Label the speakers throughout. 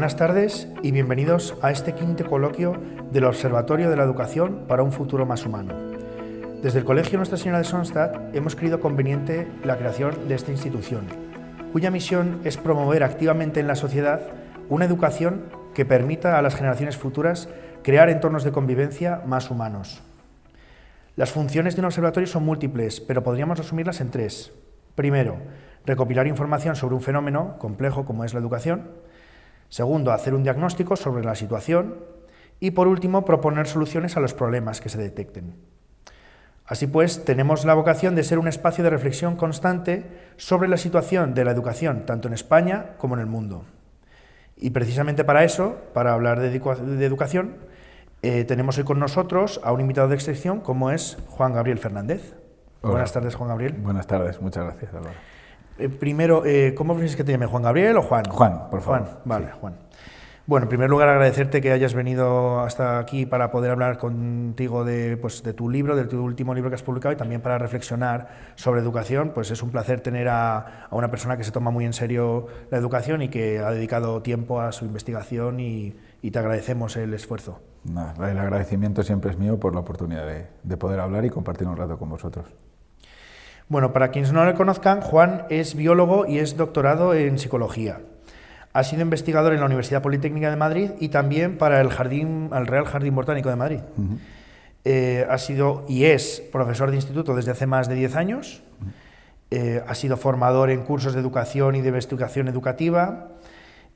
Speaker 1: Buenas tardes y bienvenidos a este quinto coloquio del Observatorio de la Educación para un futuro más humano. Desde el Colegio Nuestra Señora de Sonstadt hemos creído conveniente la creación de esta institución, cuya misión es promover activamente en la sociedad una educación que permita a las generaciones futuras crear entornos de convivencia más humanos. Las funciones de un observatorio son múltiples, pero podríamos resumirlas en tres. Primero, recopilar información sobre un fenómeno complejo como es la educación. Segundo, hacer un diagnóstico sobre la situación. Y por último, proponer soluciones a los problemas que se detecten. Así pues, tenemos la vocación de ser un espacio de reflexión constante sobre la situación de la educación, tanto en España como en el mundo. Y precisamente para eso, para hablar de educación, tenemos hoy con nosotros a un invitado de excepción como es Juan Gabriel Fernández.
Speaker 2: Hola.
Speaker 1: Buenas tardes, Juan Gabriel.
Speaker 2: Buenas tardes, muchas gracias, Álvaro.
Speaker 1: Primero, ¿cómo prefieres que te llame? ¿Juan Gabriel o Juan?
Speaker 2: Juan, por favor.
Speaker 1: Juan, vale,
Speaker 2: sí.
Speaker 1: Juan. Bueno, en primer lugar agradecerte que hayas venido hasta aquí para poder hablar contigo de tu libro, de tu último libro que has publicado y también para reflexionar sobre educación. Pues es un placer tener a una persona que se toma muy en serio la educación y que ha dedicado tiempo a su investigación y te agradecemos el esfuerzo.
Speaker 2: Nada, el agradecimiento siempre es mío por la oportunidad de poder hablar y compartir un rato con vosotros.
Speaker 1: Bueno, para quienes no le conozcan, Juan es biólogo y es doctorado en psicología. Ha sido investigador en la Universidad Politécnica de Madrid y también para el Real Jardín Botánico de Madrid. Ha sido y es profesor de instituto desde hace más de 10 años. Ha sido formador en cursos de educación y de investigación educativa.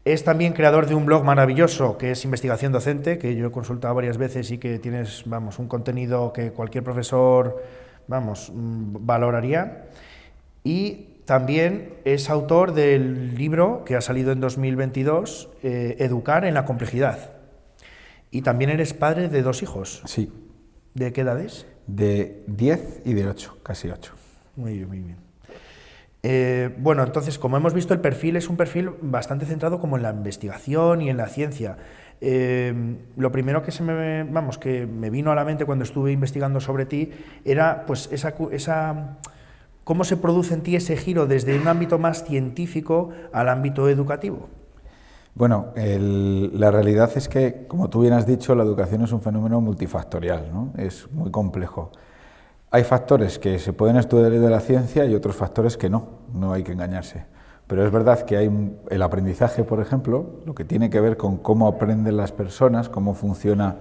Speaker 1: Es también creador de un blog maravilloso que es Investigación Docente, que yo he consultado varias veces y que tienes, un contenido que cualquier profesor, valoraría. Y también es autor del libro que ha salido en 2022, Educar en la complejidad. Y también eres padre de 2 hijos.
Speaker 2: Sí.
Speaker 1: ¿De qué edades?
Speaker 2: De 10 y de 8, casi 8.
Speaker 1: Muy bien, muy bien. Bueno, entonces, como hemos visto, el perfil es un perfil bastante centrado como en la investigación y en la ciencia. Lo primero que que me vino a la mente cuando estuve investigando sobre ti era pues esa ¿cómo se produce en ti ese giro desde un ámbito más científico al ámbito educativo?
Speaker 2: Bueno, la realidad es que, como tú bien has dicho, la educación es un fenómeno multifactorial, ¿no? Es muy complejo. Hay factores que se pueden estudiar desde la ciencia y otros factores que no hay que engañarse. Pero es verdad que hay el aprendizaje, por ejemplo, lo que tiene que ver con cómo aprenden las personas, cómo funciona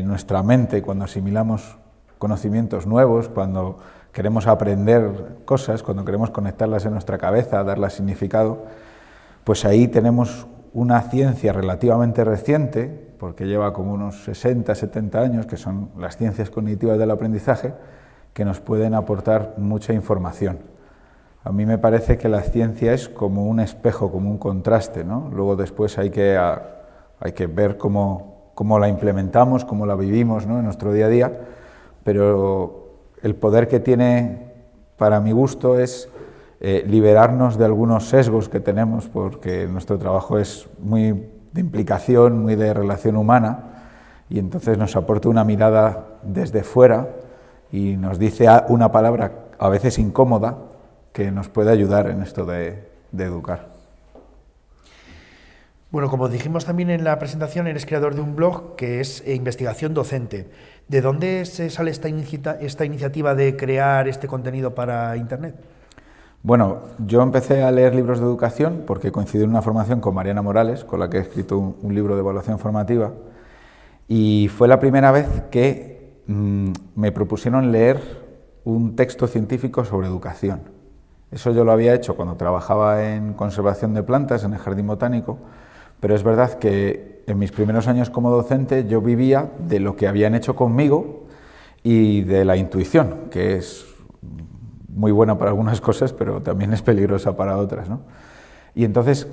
Speaker 2: nuestra mente cuando asimilamos conocimientos nuevos, cuando queremos aprender cosas, cuando queremos conectarlas en nuestra cabeza, darles significado, pues ahí tenemos una ciencia relativamente reciente, porque lleva como unos 60, 70 años, que son las ciencias cognitivas del aprendizaje, que nos pueden aportar mucha información. A mí me parece que la ciencia es como un espejo, como un contraste, ¿no? Luego después hay que ver cómo la implementamos, cómo la vivimos, ¿no?, en nuestro día a día, pero el poder que tiene, para mi gusto, es liberarnos de algunos sesgos que tenemos, porque nuestro trabajo es muy de implicación, muy de relación humana, y entonces nos aporta una mirada desde fuera y nos dice una palabra a veces incómoda que nos puede ayudar en esto de educar.
Speaker 1: Bueno, como dijimos también en la presentación, eres creador de un blog que es Investigación Docente. ¿De dónde se sale esta iniciativa de crear este contenido para Internet?
Speaker 2: Bueno, yo empecé a leer libros de educación porque coincidí en una formación con Mariana Morales, con la que he escrito un libro de evaluación formativa, y fue la primera vez que me propusieron leer un texto científico sobre educación. Eso yo lo había hecho cuando trabajaba en conservación de plantas en el Jardín Botánico, pero es verdad que en mis primeros años como docente yo vivía de lo que habían hecho conmigo y de la intuición, que es muy buena para algunas cosas, pero también es peligrosa para otras, ¿no? Y entonces,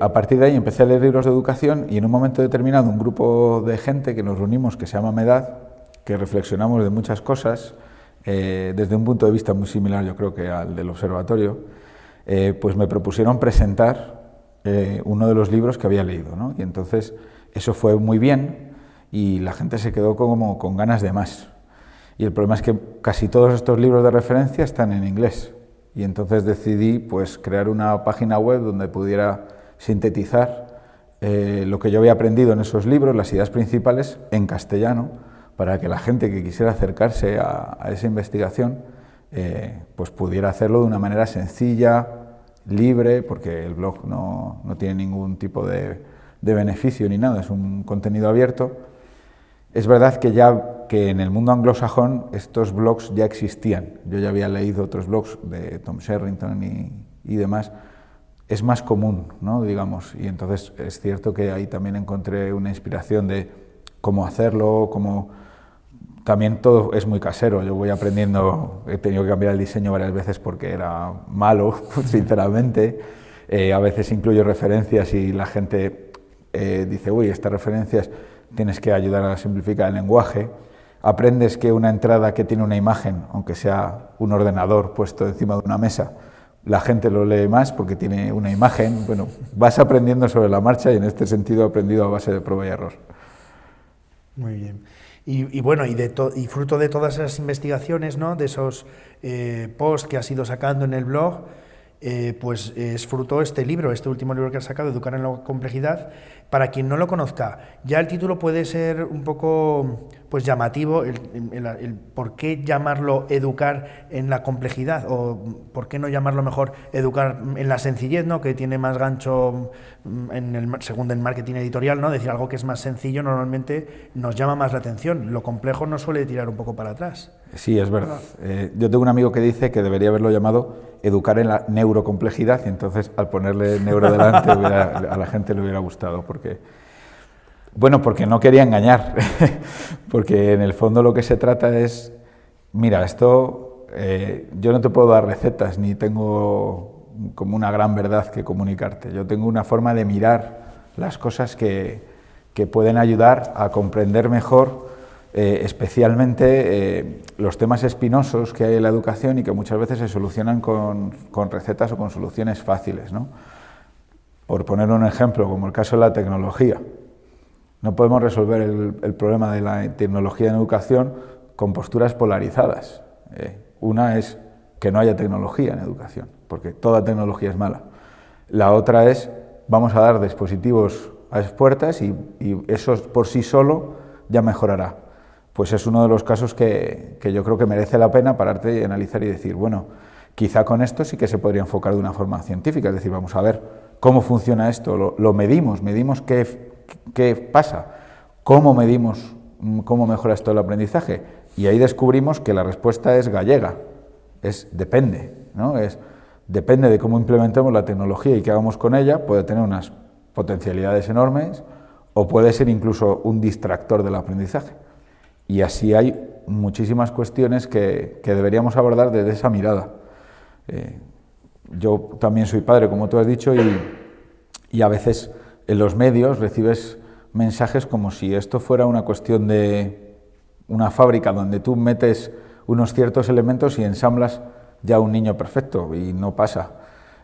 Speaker 2: a partir de ahí empecé a leer libros de educación y en un momento determinado un grupo de gente que nos reunimos, que se llama MEDAD, que reflexionamos de muchas cosas, desde un punto de vista muy similar, yo creo, que al del observatorio, pues me propusieron presentar uno de los libros que había leído, ¿no? Y entonces eso fue muy bien y la gente se quedó como con ganas de más. Y el problema es que casi todos estos libros de referencia están en inglés. Y entonces decidí pues crear una página web donde pudiera sintetizar lo que yo había aprendido en esos libros, las ideas principales, en castellano, para que la gente que quisiera acercarse a esa investigación pues pudiera hacerlo de una manera sencilla, libre, porque el blog no tiene ningún tipo de beneficio ni nada, es un contenido abierto. Es verdad que en el mundo anglosajón estos blogs ya existían. Yo ya había leído otros blogs de Tom Sherrington y demás. Es más común, ¿no? Digamos, y entonces es cierto que ahí también encontré una inspiración de cómo hacerlo, cómo... También todo es muy casero, yo voy aprendiendo, he tenido que cambiar el diseño varias veces porque era malo, sinceramente. A veces incluyo referencias y la gente dice, uy, estas referencias tienes que ayudar a simplificar el lenguaje. Aprendes que una entrada que tiene una imagen, aunque sea un ordenador puesto encima de una mesa, la gente lo lee más porque tiene una imagen. Bueno, vas aprendiendo sobre la marcha y en este sentido he aprendido a base de prueba y error.
Speaker 1: Muy bien. Y bueno, y fruto de todas esas investigaciones, ¿no? De esos posts que has ido sacando en el blog, pues es fruto este libro, este último libro que has sacado, Educar en la complejidad. Para quien no lo conozca, ya el título puede ser un poco pues llamativo, el por qué llamarlo Educar en la complejidad, o por qué no llamarlo mejor Educar en la sencillez, ¿no? Que tiene más gancho según el marketing editorial, ¿no? Decir algo que es más sencillo normalmente nos llama más la atención, lo complejo nos suele tirar un poco para atrás.
Speaker 2: Sí, es verdad. Yo tengo un amigo que dice que debería haberlo llamado Educar en la neurocomplejidad, y entonces al ponerle neuro delante a la gente le hubiera gustado, porque no quería engañar, porque en el fondo lo que se trata es, mira, esto, yo no te puedo dar recetas, ni tengo como una gran verdad que comunicarte, yo tengo una forma de mirar las cosas que pueden ayudar a comprender mejor especialmente los temas espinosos que hay en la educación y que muchas veces se solucionan con recetas o con soluciones fáciles, ¿no? Por poner un ejemplo, como el caso de la tecnología. No podemos resolver el problema de la tecnología en educación con posturas polarizadas. Una es que no haya tecnología en educación, porque toda tecnología es mala. La otra es, vamos a dar dispositivos a las puertas y eso por sí solo ya mejorará. Pues es uno de los casos que yo creo que merece la pena pararte y analizar y decir, bueno, quizá con esto sí que se podría enfocar de una forma científica, es decir, vamos a ver cómo funciona esto, lo medimos qué pasa, cómo medimos cómo mejora esto el aprendizaje, y ahí descubrimos que la respuesta es gallega, depende, ¿no? Depende de cómo implementemos la tecnología y qué hagamos con ella, puede tener unas potencialidades enormes o puede ser incluso un distractor del aprendizaje. Y así hay muchísimas cuestiones que deberíamos abordar desde esa mirada. Yo también soy padre, como tú has dicho, y a veces en los medios recibes mensajes como si esto fuera una cuestión de una fábrica donde tú metes unos ciertos elementos y ensamblas ya un niño perfecto, y no pasa.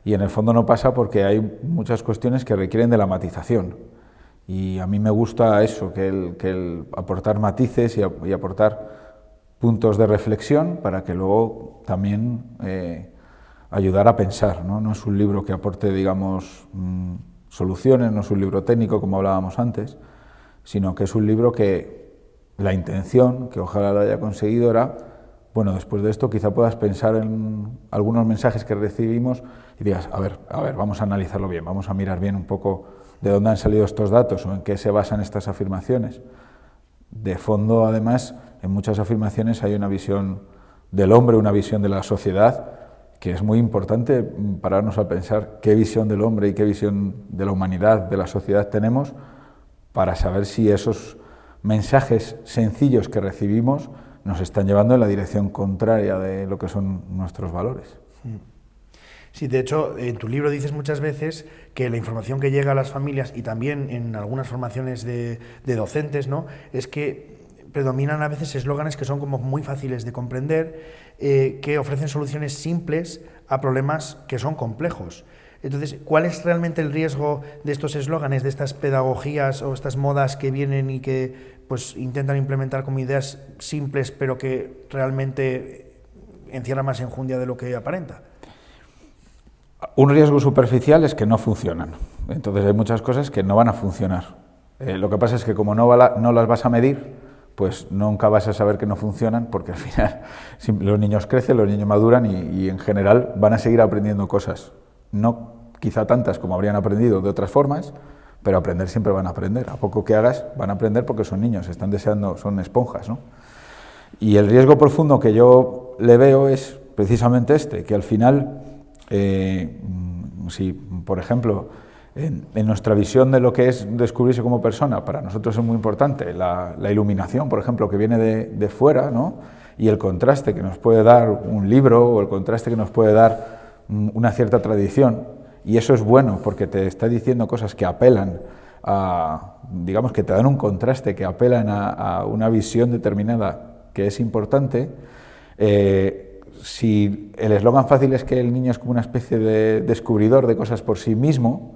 Speaker 2: Y en el fondo no pasa porque hay muchas cuestiones que requieren de la matización. Y a mí me gusta eso, que el aportar matices y aportar puntos de reflexión para que luego también ayudar a pensar, ¿no? No es un libro que aporte, digamos, soluciones, no es un libro técnico como hablábamos antes, sino que es un libro que la intención, que ojalá lo haya conseguido, era, bueno, después de esto quizá puedas pensar en algunos mensajes que recibimos y digas, a ver, vamos a analizarlo bien, vamos a mirar bien un poco de dónde han salido estos datos o en qué se basan estas afirmaciones. De fondo, además, en muchas afirmaciones hay una visión del hombre, una visión de la sociedad, que es muy importante pararnos a pensar qué visión del hombre y qué visión de la humanidad, de la sociedad tenemos, para saber si esos mensajes sencillos que recibimos nos están llevando en la dirección contraria de lo que son nuestros valores.
Speaker 1: Sí, de hecho, en tu libro dices muchas veces que la información que llega a las familias y también en algunas formaciones de docentes, ¿no?, es que predominan a veces eslóganes que son como muy fáciles de comprender, que ofrecen soluciones simples a problemas que son complejos. Entonces, ¿cuál es realmente el riesgo de estos eslóganes, de estas pedagogías o estas modas que vienen y que pues intentan implementar como ideas simples pero que realmente encierran más enjundia de lo que aparenta?
Speaker 2: Un riesgo superficial es que no funcionan. Entonces hay muchas cosas que no van a funcionar. Lo que pasa es que como no las vas a medir, pues nunca vas a saber que no funcionan, porque al final los niños crecen, los niños maduran y en general van a seguir aprendiendo cosas. No quizá tantas como habrían aprendido de otras formas, pero aprender siempre van a aprender. A poco que hagas van a aprender porque son niños, están deseando, son esponjas, ¿no? Y el riesgo profundo que yo le veo es precisamente este, que al final, si por ejemplo en nuestra visión de lo que es descubrirse como persona, para nosotros es muy importante la iluminación, por ejemplo, que viene de fuera, ¿no? Y el contraste que nos puede dar un libro o el contraste que nos puede dar una cierta tradición, y eso es bueno porque te está diciendo cosas que apelan a, digamos, que te dan un contraste, que apelan a una visión determinada que es importante. Si el eslogan fácil es que el niño es como una especie de descubridor de cosas por sí mismo,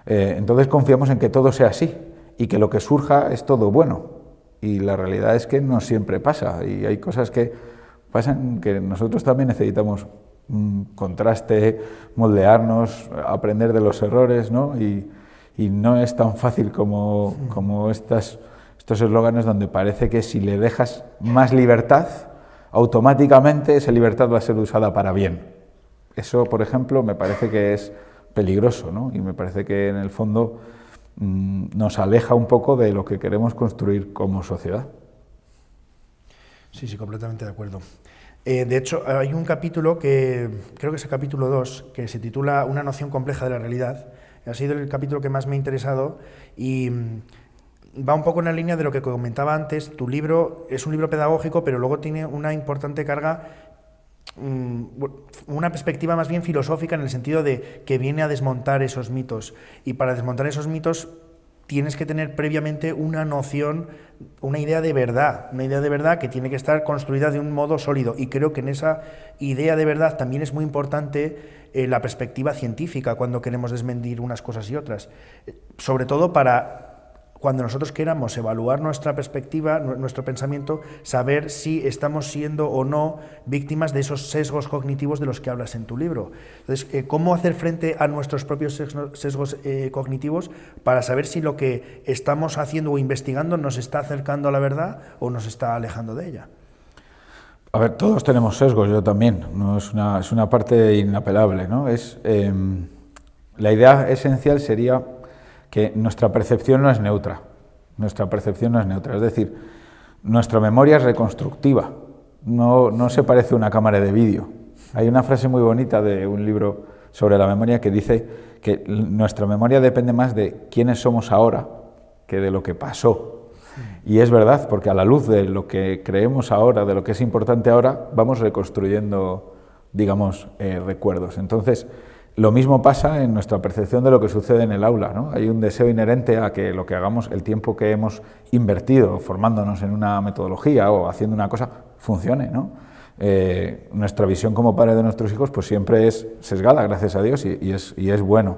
Speaker 2: entonces confiamos en que todo sea así y que lo que surja es todo bueno, y la realidad es que no siempre pasa, y hay cosas que pasan que nosotros también necesitamos contraste, moldearnos, aprender de los errores, ¿no? Y no es tan fácil como estos eslóganes donde parece que si le dejas más libertad, automáticamente esa libertad va a ser usada para bien. Eso, por ejemplo, me parece que es peligroso, ¿no? Y me parece que en el fondo nos aleja un poco de lo que queremos construir como sociedad.
Speaker 1: Sí, sí, completamente de acuerdo. De hecho, hay un capítulo que creo que es el capítulo 2, que se titula Una noción compleja de la realidad. Ha sido el capítulo que más me ha interesado y va un poco en la línea de lo que comentaba antes. Tu libro es un libro pedagógico, pero luego tiene una importante carga, una perspectiva más bien filosófica, en el sentido de que viene a desmontar esos mitos. Y para desmontar esos mitos tienes que tener previamente una noción, una idea de verdad que tiene que estar construida de un modo sólido. Y creo que en esa idea de verdad también es muy importante la perspectiva científica cuando queremos desmentir unas cosas y otras. Sobre todo para cuando nosotros queramos evaluar nuestra perspectiva, nuestro pensamiento, saber si estamos siendo o no víctimas de esos sesgos cognitivos de los que hablas en tu libro. Entonces, ¿cómo hacer frente a nuestros propios sesgos cognitivos para saber si lo que estamos haciendo o investigando nos está acercando a la verdad o nos está alejando de ella?
Speaker 2: A ver, todos tenemos sesgos, yo también, ¿no? Es una parte inapelable, ¿no? La idea esencial sería que nuestra percepción no es neutra, es decir, nuestra memoria es reconstructiva, no se parece a una cámara de vídeo. Hay una frase muy bonita de un libro sobre la memoria que dice que nuestra memoria depende más de quiénes somos ahora que de lo que pasó. Y es verdad, porque a la luz de lo que creemos ahora, de lo que es importante ahora, vamos reconstruyendo, digamos, recuerdos. Entonces, lo mismo pasa en nuestra percepción de lo que sucede en el aula, ¿no? Hay un deseo inherente a que lo que hagamos, el tiempo que hemos invertido formándonos en una metodología o haciendo una cosa, funcione, ¿no? Nuestra visión como padre de nuestros hijos pues siempre es sesgada, gracias a Dios, y es bueno.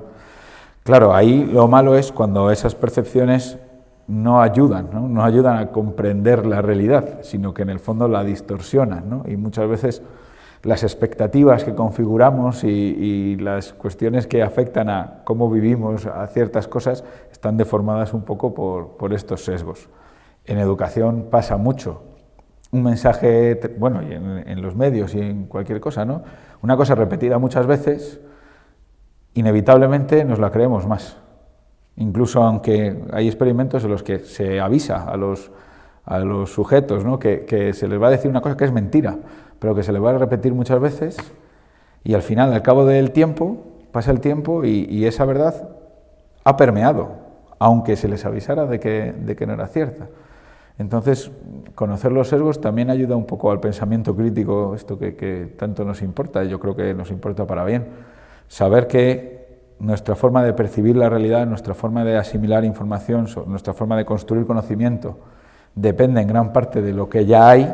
Speaker 2: Claro, ahí lo malo es cuando esas percepciones no ayudan, ¿no? No ayudan a comprender la realidad, sino que en el fondo la distorsionan, ¿no? Y muchas veces las expectativas que configuramos y las cuestiones que afectan a cómo vivimos a ciertas cosas están deformadas un poco por estos sesgos. En educación pasa mucho. Un mensaje, bueno, y en los medios y en cualquier cosa, ¿no? Una cosa repetida muchas veces, inevitablemente nos la creemos más. Incluso aunque hay experimentos en los que se avisa a los sujetos, ¿no? que se les va a decir una cosa que es mentira, pero que se les va a repetir muchas veces, y al final, al cabo del tiempo, pasa el tiempo y esa verdad ha permeado, aunque se les avisara de que no era cierta. Entonces, conocer los sesgos también ayuda un poco al pensamiento crítico, esto que tanto nos importa, yo creo que nos importa para bien. Saber que nuestra forma de percibir la realidad, nuestra forma de asimilar información, nuestra forma de construir conocimiento, depende en gran parte de lo que ya hay,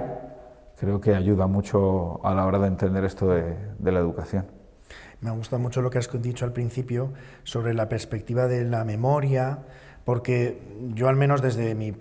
Speaker 2: creo que ayuda mucho a la hora de entender esto de la educación.
Speaker 1: Me gusta mucho lo que has dicho al principio sobre la perspectiva de la memoria, porque yo al menos desde mi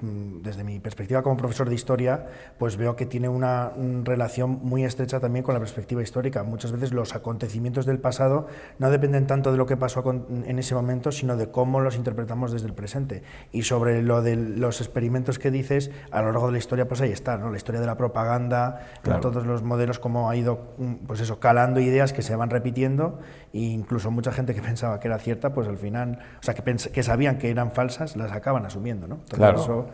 Speaker 1: perspectiva como profesor de historia, pues veo que tiene una relación muy estrecha también con la perspectiva histórica. Muchas veces los acontecimientos del pasado no dependen tanto de lo que pasó en ese momento, sino de cómo los interpretamos desde el presente. Y sobre lo de los experimentos que dices, a lo largo de la historia, pues ahí está, ¿no? La historia de la propaganda, claro, todos los modelos, cómo ha ido, pues eso, calando ideas que se van repitiendo, e incluso mucha gente que pensaba que era cierta, pues al final, o sea, que sabían que eran falsas, las acaban asumiendo, ¿no? Entonces,
Speaker 2: claro.
Speaker 1: eso...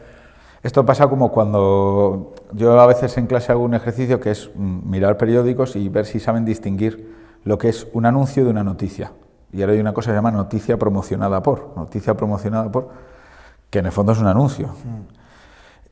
Speaker 2: Esto pasa como cuando yo a veces en clase hago un ejercicio que es mirar periódicos y ver si saben distinguir lo que es un anuncio de una noticia. Y ahora hay una cosa que se llama noticia promocionada por, que en el fondo es un anuncio.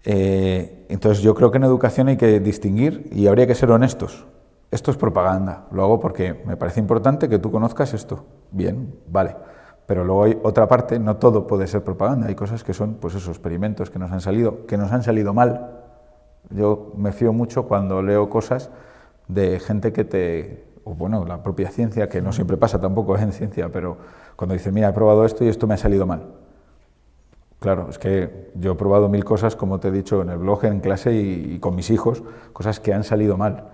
Speaker 2: Entonces yo creo que en educación hay que distinguir y habría que ser honestos. Esto es propaganda, lo hago porque me parece importante que tú conozcas esto. Bien, vale. Pero luego hay otra parte, no todo puede ser propaganda, hay cosas que son, pues esos experimentos que nos han salido mal. Yo me fío mucho cuando leo cosas de gente o bueno, la propia ciencia, que no siempre pasa tampoco en ciencia, pero cuando dice, mira, he probado esto y esto me ha salido mal. Claro, es que yo he probado 1000 cosas, como te he dicho en el blog, en clase y con mis hijos, cosas que han salido mal.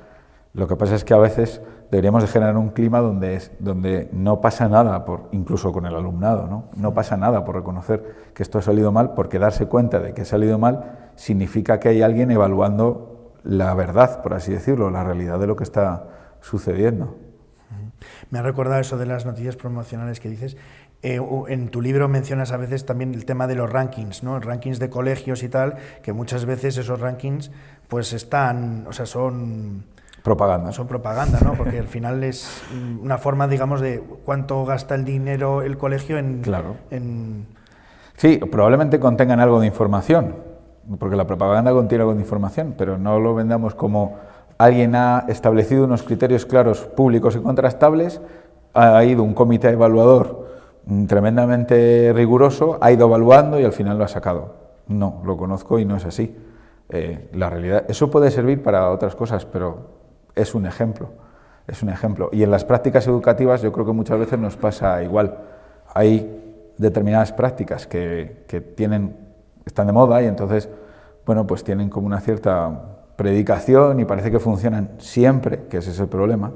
Speaker 2: Lo que pasa es que a veces deberíamos de generar un clima donde no pasa nada, incluso con el alumnado, no pasa nada por reconocer que esto ha salido mal, porque darse cuenta de que ha salido mal significa que hay alguien evaluando la verdad, por así decirlo, la realidad de lo que está sucediendo.
Speaker 1: Me ha recordado eso de las noticias promocionales que dices. En tu libro mencionas a veces también el tema de los rankings, ¿no? Rankings de colegios y tal, que muchas veces esos rankings pues son
Speaker 2: propaganda.
Speaker 1: Son propaganda, ¿no? Porque al final es una forma, digamos, de cuánto gasta el dinero el colegio en...
Speaker 2: Claro. Sí, probablemente contengan algo de información, porque la propaganda contiene algo de información, pero no lo vendamos como alguien ha establecido unos criterios claros, públicos y contrastables, ha ido un comité evaluador tremendamente riguroso, ha ido evaluando y al final lo ha sacado. No, lo conozco y no es así. La realidad, eso puede servir para otras cosas, pero es un ejemplo. Y en las prácticas educativas yo creo que muchas veces nos pasa igual. Hay determinadas prácticas que están de moda y entonces, bueno, pues tienen como una cierta predicación y parece que funcionan siempre, que ese es el problema,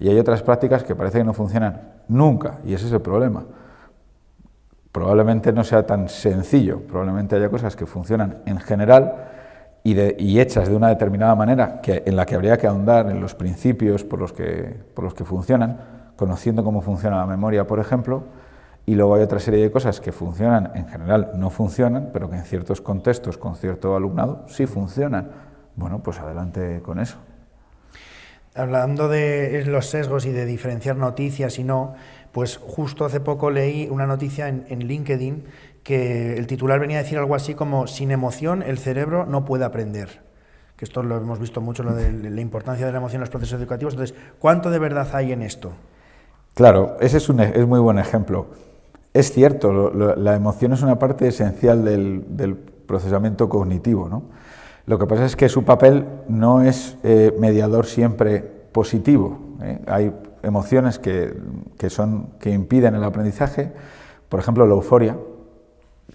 Speaker 2: y hay otras prácticas que parece que no funcionan nunca, y ese es el problema. Probablemente no sea tan sencillo, probablemente haya cosas que funcionan en general y hechas de una determinada manera en la que habría que ahondar en los principios por los que funcionan, conociendo cómo funciona la memoria, por ejemplo, y luego hay otra serie de cosas que funcionan, en general no funcionan, pero que en ciertos contextos, con cierto alumnado, sí funcionan. Bueno, pues adelante con eso.
Speaker 1: Hablando de los sesgos y de diferenciar noticias y no, pues justo hace poco leí una noticia en LinkedIn que el titular venía a decir algo así como: sin emoción el cerebro no puede aprender. Que esto lo hemos visto mucho, lo de la importancia de la emoción en los procesos educativos. Entonces, ¿cuánto de verdad hay en esto?
Speaker 2: Claro, ese es muy buen ejemplo. Es cierto, la emoción es una parte esencial del procesamiento cognitivo, ¿no? Lo que pasa es que su papel no es mediador siempre positivo. Hay emociones que impiden el aprendizaje, por ejemplo la euforia,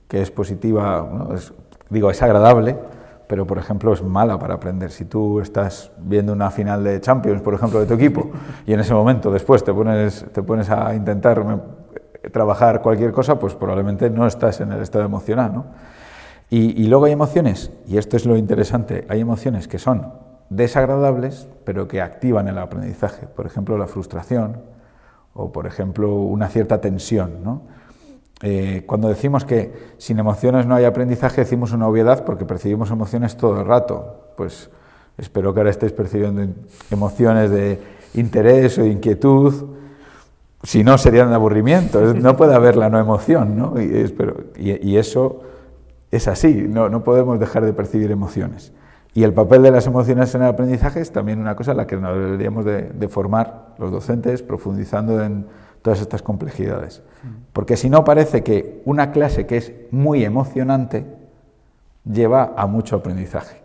Speaker 2: que es positiva, ¿no? Es agradable, pero por ejemplo es mala para aprender. Si tú estás viendo una final de Champions, por ejemplo, de tu equipo, y en ese momento después te pones a intentar trabajar cualquier cosa, pues probablemente no estás en el estado emocional, ¿no? Y luego hay emociones, y esto es lo interesante, hay emociones que son desagradables, pero que activan el aprendizaje. Por ejemplo, la frustración, o por ejemplo, una cierta tensión, ¿no? Cuando decimos que sin emociones no hay aprendizaje, decimos una obviedad porque percibimos emociones todo el rato. Pues espero que ahora estéis percibiendo emociones de interés o de inquietud. Si no, serían de aburrimiento. No puede haber la no emoción, ¿no? Y eso es así, no podemos dejar de percibir emociones. Y el papel de las emociones en el aprendizaje es también una cosa en la que nos deberíamos de formar los docentes, profundizando en todas estas complejidades. Porque si no, parece que una clase que es muy emocionante lleva a mucho aprendizaje.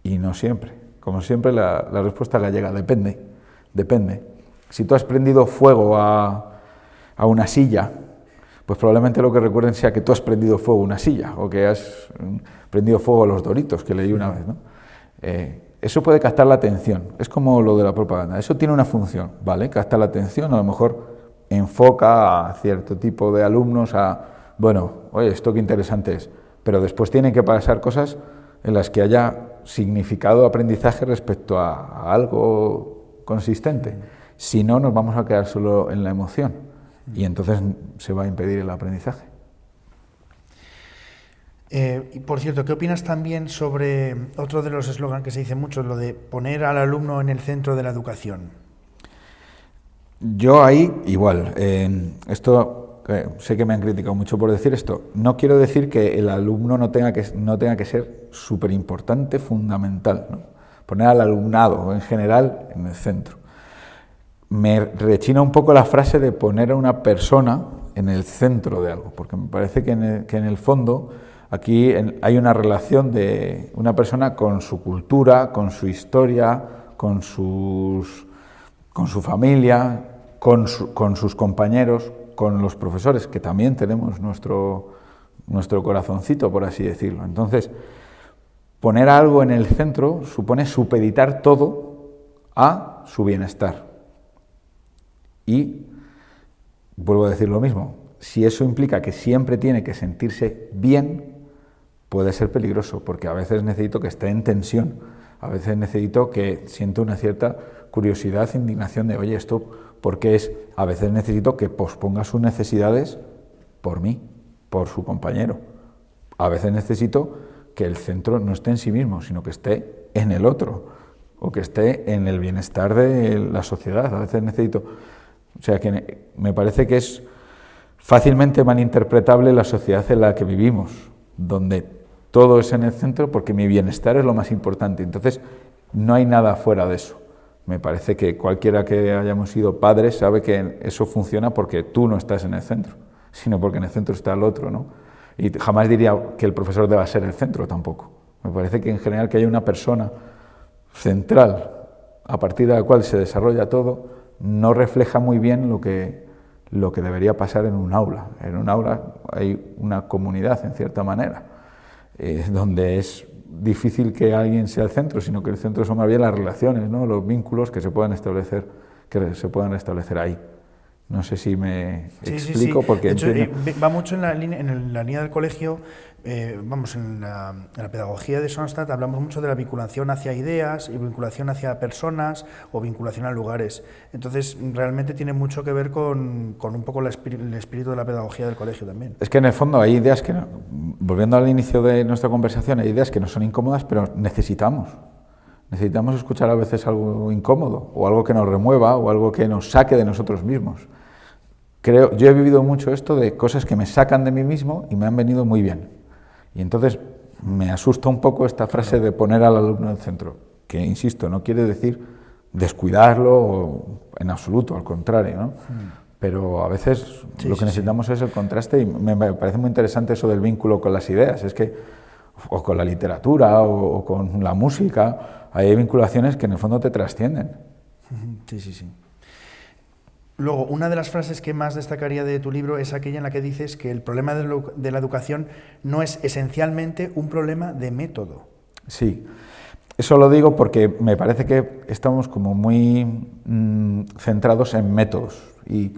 Speaker 2: Y no siempre. Como siempre, la respuesta gallega depende. Si tú has prendido fuego a una silla, pues probablemente lo que recuerden sea que tú has prendido fuego a una silla o que has prendido fuego a los Doritos, que leí una vez, ¿no? Eso puede captar la atención, es como lo de la propaganda, eso tiene una función, ¿vale? Capta la atención, a lo mejor enfoca a cierto tipo de alumnos a, bueno, oye, esto qué interesante es, pero después tienen que pasar cosas en las que haya significado de aprendizaje respecto a algo consistente. Si no, nos vamos a quedar solo en la emoción y entonces se va a impedir el aprendizaje.
Speaker 1: Y por cierto, ¿qué opinas también sobre otro de los eslogans que se dice mucho, lo de poner al alumno en el centro de la educación?
Speaker 2: Yo ahí, igual, sé que me han criticado mucho por decir esto, no quiero decir que el alumno no tenga que ser súper importante, fundamental, ¿no? Poner al alumnado en general en el centro. Me rechina un poco la frase de poner a una persona en el centro de algo, porque me parece que en el fondo aquí hay una relación de una persona con su cultura, con su historia, con su familia, con sus compañeros, con los profesores, que también tenemos nuestro corazoncito, por así decirlo. Entonces, poner algo en el centro supone supeditar todo a su bienestar. Y vuelvo a decir lo mismo, si eso implica que siempre tiene que sentirse bien, puede ser peligroso, porque a veces necesito que esté en tensión, a veces necesito que sienta una cierta curiosidad, indignación de, oye, esto, ¿por qué es? A veces necesito que posponga sus necesidades por mí, por su compañero. A veces necesito que el centro no esté en sí mismo, sino que esté en el otro, o que esté en el bienestar de la sociedad. A veces necesito... O sea, que me parece que es fácilmente malinterpretable la sociedad en la que vivimos, donde todo es en el centro porque mi bienestar es lo más importante. Entonces, no hay nada fuera de eso. Me parece que cualquiera que hayamos sido padres sabe que eso funciona porque tú no estás en el centro, sino porque en el centro está el otro, ¿no? Y jamás diría que el profesor deba ser el centro tampoco. Me parece que en general que haya una persona central a partir de la cual se desarrolla todo no refleja muy bien lo que debería pasar en un aula. En un aula hay una comunidad, en cierta manera, donde es difícil que alguien sea el centro, sino que el centro son más bien las relaciones, ¿no? Los vínculos que se puedan establecer ahí. No sé si me explico, porque
Speaker 1: de hecho, va mucho en la línea del colegio, en la pedagogía de Sonstadt hablamos mucho de la vinculación hacia ideas y vinculación hacia personas o vinculación a lugares. Entonces, realmente tiene mucho que ver con un poco el espíritu de la pedagogía del colegio también.
Speaker 2: Es que en el fondo hay ideas que, volviendo al inicio de nuestra conversación, hay ideas que no son incómodas, pero necesitamos escuchar a veces algo incómodo, o algo que nos remueva, o algo que nos saque de nosotros mismos. Yo he vivido mucho esto de cosas que me sacan de mí mismo y me han venido muy bien. Y entonces me asusta un poco esta frase de poner al alumno en el centro, que, insisto, no quiere decir descuidarlo en absoluto, al contrario, ¿no? Pero a veces lo que necesitamos es el contraste, y me parece muy interesante eso del vínculo con las ideas, o con la literatura, o con la música, hay vinculaciones que en el fondo te trascienden.
Speaker 1: Sí. Luego, una de las frases que más destacaría de tu libro es aquella en la que dices que el problema de la educación no es esencialmente un problema de método.
Speaker 2: Sí, eso lo digo porque me parece que estamos como muy centrados en métodos. Y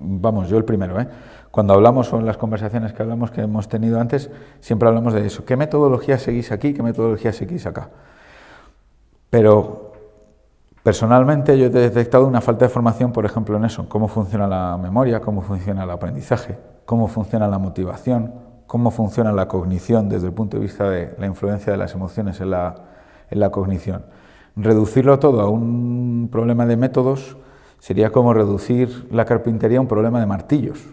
Speaker 2: vamos, yo el primero, ¿eh? Cuando hablamos, o en las conversaciones que hemos tenido antes, siempre hablamos de eso. ¿Qué metodología seguís aquí? ¿Qué metodología seguís acá? Pero personalmente yo he detectado una falta de formación, por ejemplo, en eso, cómo funciona la memoria, cómo funciona el aprendizaje, cómo funciona la motivación, cómo funciona la cognición desde el punto de vista de la influencia de las emociones en la cognición. Reducirlo todo a un problema de métodos sería como reducir la carpintería a un problema de martillos.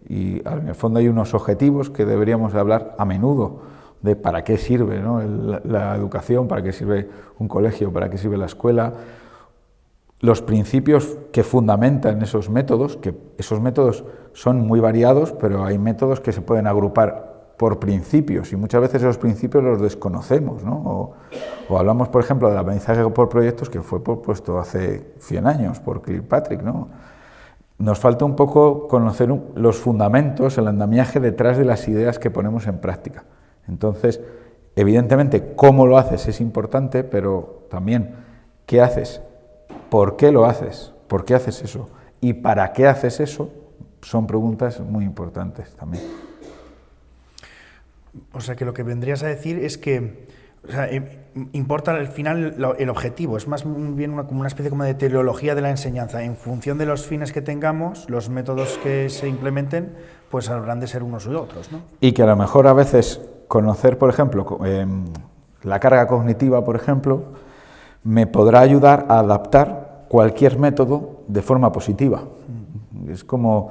Speaker 2: Y en el fondo hay unos objetivos que deberíamos hablar a menudo, de para qué sirve, ¿no? la educación, para qué sirve un colegio, para qué sirve la escuela, los principios que fundamentan esos métodos, que esos métodos son muy variados, pero hay métodos que se pueden agrupar por principios, y muchas veces esos principios los desconocemos, ¿no? O hablamos, por ejemplo, del aprendizaje por proyectos, que fue propuesto hace 100 años por Kirkpatrick, ¿no? nos falta un poco conocer los fundamentos, el andamiaje detrás de las ideas que ponemos en práctica. Entonces, evidentemente, cómo lo haces es importante, pero también qué haces, por qué lo haces, por qué haces eso y para qué haces eso, son preguntas muy importantes también.
Speaker 1: O sea, que lo que vendrías a decir es que, o sea, importa al final el objetivo, es más bien como una especie como de teleología de la enseñanza. En función de los fines que tengamos, los métodos que se implementen, pues habrán de ser unos u otros, ¿no?
Speaker 2: Y que a lo mejor a veces conocer, por ejemplo, la carga cognitiva, por ejemplo, me podrá ayudar a adaptar cualquier método de forma positiva. Es como,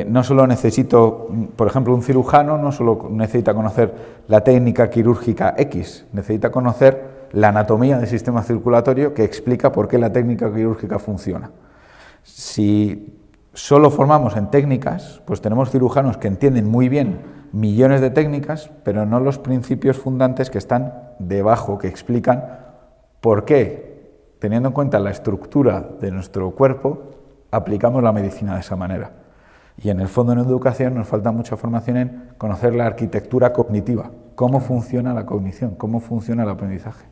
Speaker 2: no solo necesito, por ejemplo, un cirujano no solo necesita conocer la técnica quirúrgica X, necesita conocer la anatomía del sistema circulatorio que explica por qué la técnica quirúrgica funciona. Si solo formamos en técnicas, pues tenemos cirujanos que entienden muy bien millones de técnicas, pero no los principios fundantes que están debajo, que explican por qué, teniendo en cuenta la estructura de nuestro cuerpo, aplicamos la medicina de esa manera. Y en el fondo en educación nos falta mucha formación en conocer la arquitectura cognitiva, cómo funciona la cognición, cómo funciona el aprendizaje.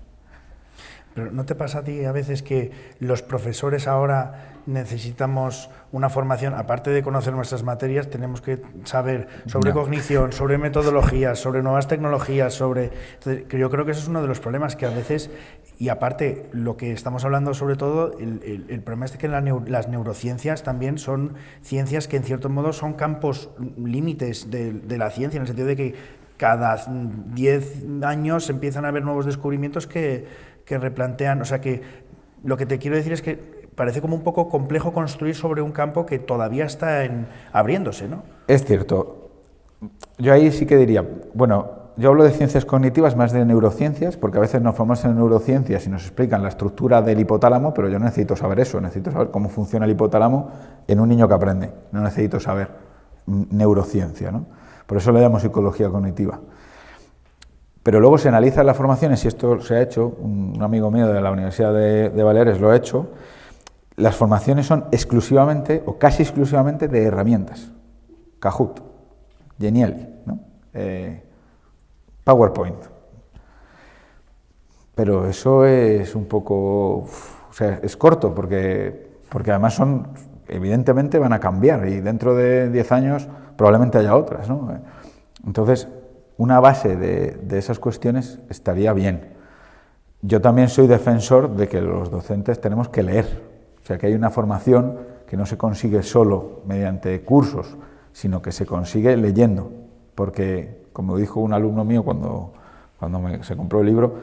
Speaker 1: Pero ¿no te pasa a ti a veces que los profesores ahora necesitamos una formación, aparte de conocer nuestras materias, tenemos que saber sobre cognición, sobre metodologías, sobre nuevas tecnologías, que yo creo que eso es uno de los problemas que a veces, y aparte lo que estamos hablando sobre todo, el problema es que las neurociencias también son ciencias que en cierto modo son campos límites de la ciencia, en el sentido de que cada 10 años empiezan a haber nuevos descubrimientos que replantean, o sea que lo que te quiero decir es que parece como un poco complejo construir sobre un campo que todavía está abriéndose, ¿no?
Speaker 2: Es cierto. Yo ahí sí que diría, bueno, yo hablo de ciencias cognitivas más de neurociencias, porque a veces nos formamos en neurociencias y nos explican la estructura del hipotálamo, pero yo no necesito saber eso, necesito saber cómo funciona el hipotálamo en un niño que aprende, no necesito saber neurociencia, ¿no? Por eso le llamo psicología cognitiva. Pero luego se analizan las formaciones, y esto se ha hecho, un amigo mío de la Universidad de Baleares lo ha hecho, las formaciones son exclusivamente o casi exclusivamente de herramientas. Kahoot, Geniali, ¿no? PowerPoint. Pero eso es un poco, o sea, es corto porque además evidentemente van a cambiar y dentro de 10 años probablemente haya otras, ¿no? Entonces, una base de esas cuestiones estaría bien. Yo también soy defensor de que los docentes tenemos que leer. O sea, que hay una formación que no se consigue solo mediante cursos, sino que se consigue leyendo. Porque, como dijo un alumno mío cuando se compró el libro,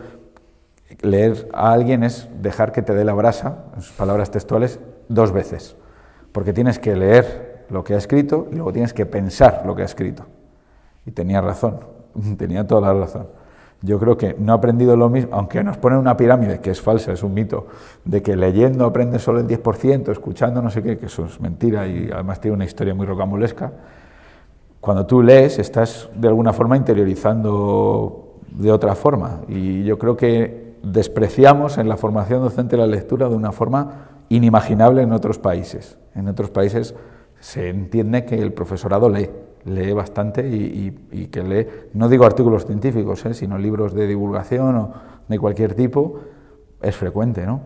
Speaker 2: leer a alguien es dejar que te dé la brasa, en sus palabras textuales, 2 veces. Porque tienes que leer lo que ha escrito y luego tienes que pensar lo que ha escrito. Y tenía razón, tenía toda la razón. Yo creo que no he aprendido lo mismo, aunque nos ponen una pirámide, que es falsa, es un mito, de que leyendo aprendes solo el 10%, escuchando no sé qué, que eso es mentira y además tiene una historia muy rocambolesca. Cuando tú lees, estás de alguna forma interiorizando de otra forma. Y yo creo que despreciamos en la formación docente la lectura de una forma inimaginable en otros países. En otros países se entiende que el profesorado lee bastante y que lee, no digo artículos científicos, sino libros de divulgación o de cualquier tipo, es frecuente, ¿no?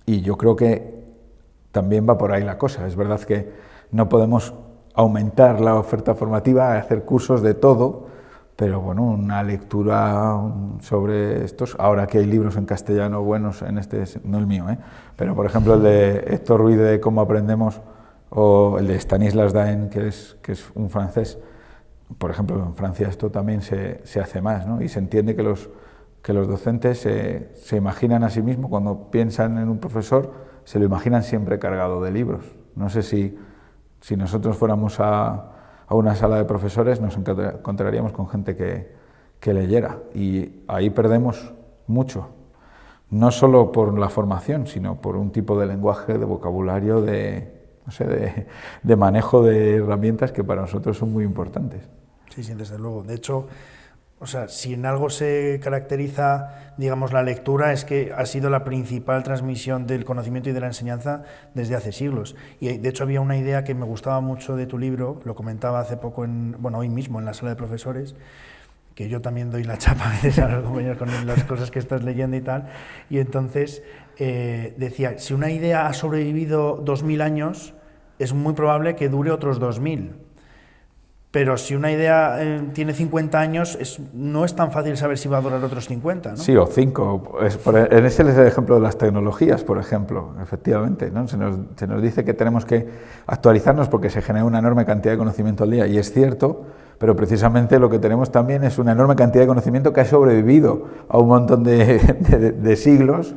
Speaker 2: Y yo creo que también va por ahí la cosa. Es verdad que no podemos aumentar la oferta formativa, hacer cursos de todo, pero bueno, una lectura sobre estos, ahora que hay libros en castellano buenos, no el mío, pero por ejemplo el de Héctor Ruiz de Cómo aprendemos, o el de Stanislas Daen, que es un francés. Por ejemplo, en Francia esto también se hace más, ¿no? Y se entiende que los docentes se imaginan a sí mismos, cuando piensan en un profesor, se lo imaginan siempre cargado de libros. No sé si nosotros fuéramos a una sala de profesores, nos encontraríamos con gente que leyera, y ahí perdemos mucho. No solo por la formación, sino por un tipo de lenguaje, de vocabulario, de manejo de herramientas que para nosotros son muy importantes.
Speaker 1: Sí, desde luego. De hecho, O sea, si en algo se caracteriza, digamos, la lectura, es que ha sido la principal transmisión del conocimiento y de la enseñanza desde hace siglos. Y de hecho había una idea que me gustaba mucho de tu libro, lo comentaba hace poco, hoy mismo en la sala de profesores, que yo también doy la chapa a veces a los compañeros con las cosas que estás leyendo y tal, y entonces decía, si una idea ha sobrevivido 2000 años, es muy probable que dure otros 2000. Pero si una idea tiene 50 años, no es tan fácil saber si va a durar otros 50, ¿no?
Speaker 2: Sí, o 5. Ese es el ejemplo de las tecnologías, por ejemplo, efectivamente, ¿no? Se nos dice que tenemos que actualizarnos porque se genera una enorme cantidad de conocimiento al día, y es cierto, pero precisamente lo que tenemos también es una enorme cantidad de conocimiento que ha sobrevivido a un montón de siglos,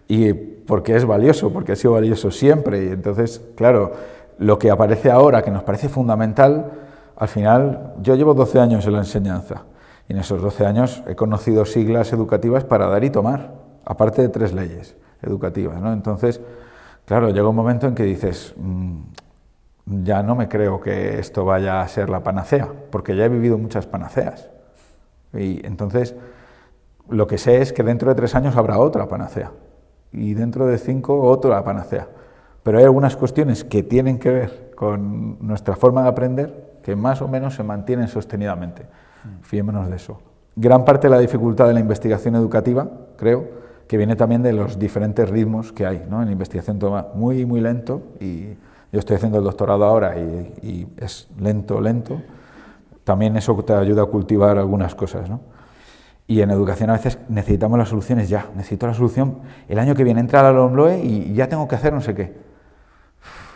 Speaker 2: y porque es valioso, porque ha sido valioso siempre. Y entonces, claro, lo que aparece ahora, que nos parece fundamental, al final, yo llevo 12 años en la enseñanza, y en esos 12 años he conocido siglas educativas para dar y tomar, aparte de 3 leyes educativas, ¿no? Entonces, claro, llega un momento en que dices, ya no me creo que esto vaya a ser la panacea, porque ya he vivido muchas panaceas. Y entonces, lo que sé es que dentro de 3 años habrá otra panacea, y dentro de 5 otra panacea. Pero hay algunas cuestiones que tienen que ver con nuestra forma de aprender que más o menos se mantienen sostenidamente. Fiémonos de eso. Gran parte de la dificultad de la investigación educativa, creo, que viene también de los diferentes ritmos que hay, ¿no? En la investigación toma muy, muy lento, y yo estoy haciendo el doctorado ahora y es lento. También eso te ayuda a cultivar algunas cosas, ¿no? Y en educación a veces necesitamos las soluciones ya. Necesito la solución el año que viene, entra la LOMLOE y ya tengo que hacer no sé qué.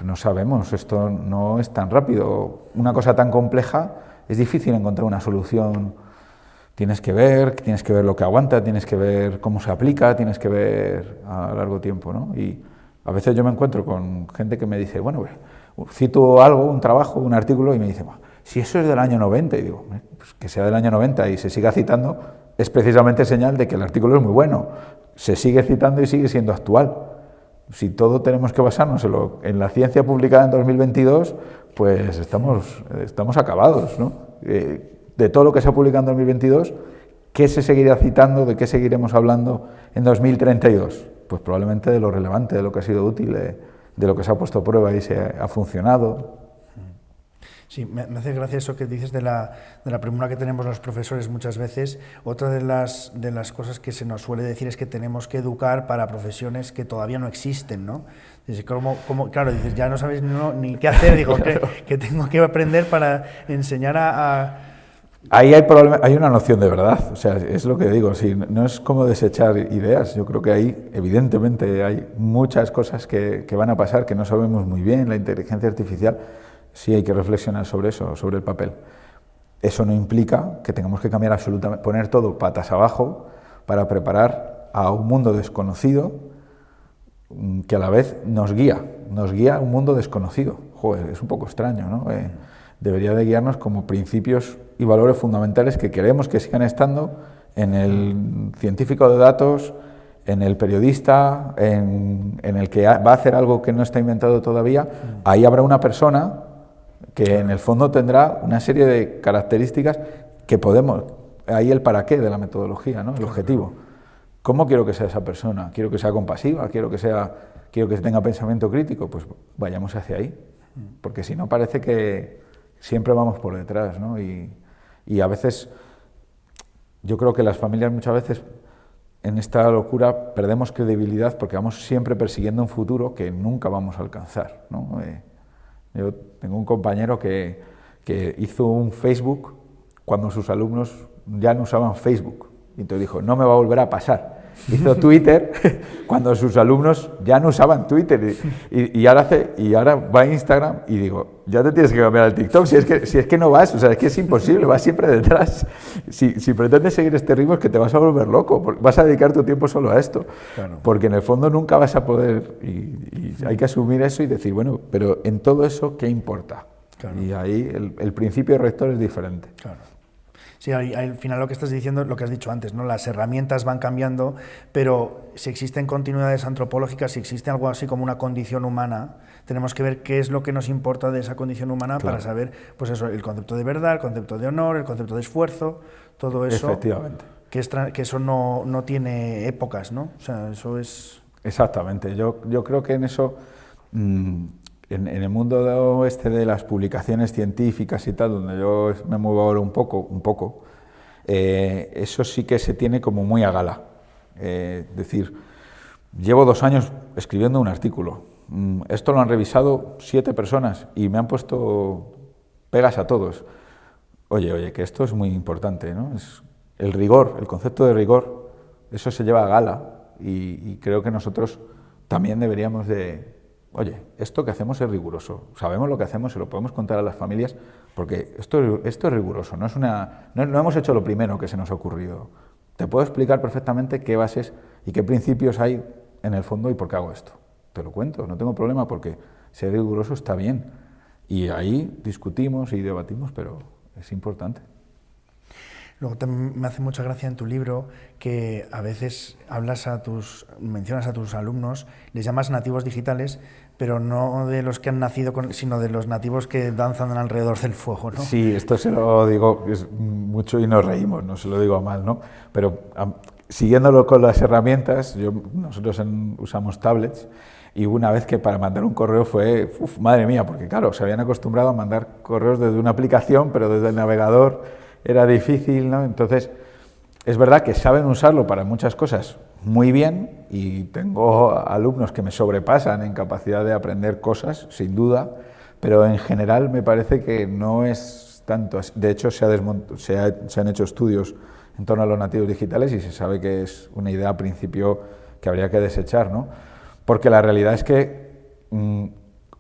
Speaker 2: No sabemos, esto no es tan rápido. Una cosa tan compleja, es difícil encontrar una solución. Tienes que ver lo que aguanta, tienes que ver cómo se aplica, tienes que ver a largo tiempo, ¿no? Y a veces yo me encuentro con gente que me dice, bueno, cito algo, un trabajo, un artículo, y me dice, si eso es del año 90, y digo, pues que sea del año 90 y se siga citando, es precisamente señal de que el artículo es muy bueno. Se sigue citando y sigue siendo actual. Si todo tenemos que basarnos en la ciencia publicada en 2022, pues estamos acabados, ¿no? De todo lo que se ha publicado en 2022, ¿qué se seguirá citando, de qué seguiremos hablando en 2032? Pues probablemente de lo relevante, de lo que ha sido útil, de lo que se ha puesto a prueba y se ha funcionado.
Speaker 1: Sí, me hace gracia eso que dices de la premura que tenemos los profesores muchas veces. Otra de las cosas que se nos suele decir es que tenemos que educar para profesiones que todavía no existen, ¿no? Dices, claro, dices, ya no sabes ni qué hacer, digo, que tengo que aprender para enseñar a...
Speaker 2: Ahí hay una noción de verdad, o sea, es lo que digo, sí, no es como desechar ideas. Yo creo que ahí, evidentemente, hay muchas cosas que van a pasar que no sabemos muy bien. La inteligencia artificial, sí hay que reflexionar sobre eso, sobre el papel. Eso no implica que tengamos que cambiar absolutamente, poner todo patas abajo para preparar a un mundo desconocido que a la vez nos guía a un mundo desconocido. Joder, es un poco extraño, ¿no? Debería de guiarnos como principios y valores fundamentales que queremos que sigan estando en el científico de datos, en el periodista, en el que va a hacer algo que no está inventado todavía. Ahí habrá una persona que en el fondo tendrá una serie de características que podemos, ahí el para qué de la metodología, ¿no? El objetivo. ¿Cómo quiero que sea esa persona? ¿Quiero que sea compasiva? ¿Quiero que tenga pensamiento crítico? Pues vayamos hacia ahí, porque si no parece que siempre vamos por detrás, ¿no? Y a veces, yo creo que las familias muchas veces en esta locura perdemos credibilidad porque vamos siempre persiguiendo un futuro que nunca vamos a alcanzar, ¿no? Yo tengo un compañero que hizo un Facebook cuando sus alumnos ya no usaban Facebook. Y entonces dijo, no me va a volver a pasar. Hizo Twitter cuando sus alumnos ya no usaban Twitter. Y ahora va a Instagram y digo, ya te tienes que cambiar al TikTok. Si es que no vas, o sea, es que es imposible, vas siempre detrás. Si pretendes seguir este ritmo es que te vas a volver loco. Vas a dedicar tu tiempo solo a esto. Claro. Porque en el fondo nunca vas a poder. Y hay que asumir eso y decir, bueno, pero en todo eso, ¿qué importa? Claro. Y ahí el principio rector es diferente.
Speaker 1: Claro. Sí, al final lo que estás diciendo es lo que has dicho antes, ¿no? Las herramientas van cambiando, pero si existen continuidades antropológicas, si existe algo así como una condición humana, tenemos que ver qué es lo que nos importa de esa condición humana para saber, pues eso, el concepto de verdad, el concepto de honor, el concepto de esfuerzo, todo eso.
Speaker 2: Efectivamente.
Speaker 1: Que eso no tiene épocas, ¿no? O sea, eso es...
Speaker 2: Exactamente. Yo creo que en eso, en el mundo de las publicaciones científicas y tal, donde yo me muevo ahora un poco, eso sí que se tiene como muy a gala. Es decir, llevo 2 años escribiendo un artículo. Esto lo han revisado 7 personas y me han puesto pegas a todos. Oye, que esto es muy importante, ¿no? Es el rigor, el concepto de rigor, eso se lleva a gala y creo que nosotros también deberíamos de... Oye, esto que hacemos es riguroso, sabemos lo que hacemos, se lo podemos contar a las familias, porque esto es riguroso, no hemos hecho lo primero que se nos ha ocurrido. Te puedo explicar perfectamente qué bases y qué principios hay en el fondo y por qué hago esto. Te lo cuento, no tengo problema, porque ser riguroso está bien. Y ahí discutimos y debatimos, pero es importante.
Speaker 1: Luego me hace mucha gracia en tu libro que a veces mencionas a tus alumnos, les llamas nativos digitales, pero no de los que han nacido sino de los nativos que danzan alrededor del fuego, ¿no?
Speaker 2: Sí, esto se lo digo mucho y nos reímos, no se lo digo a mal, ¿no? Pero siguiéndolo con las herramientas, nosotros usamos tablets y una vez que para mandar un correo fue, madre mía, porque claro, se habían acostumbrado a mandar correos desde una aplicación, pero desde el navegador era difícil, ¿no? Entonces, es verdad que saben usarlo para muchas cosas muy bien y tengo alumnos que me sobrepasan en capacidad de aprender cosas, sin duda, pero en general me parece que no es tanto. De hecho, se han hecho estudios en torno a los nativos digitales y se sabe que es una idea a principio que habría que desechar, ¿no? Porque la realidad es que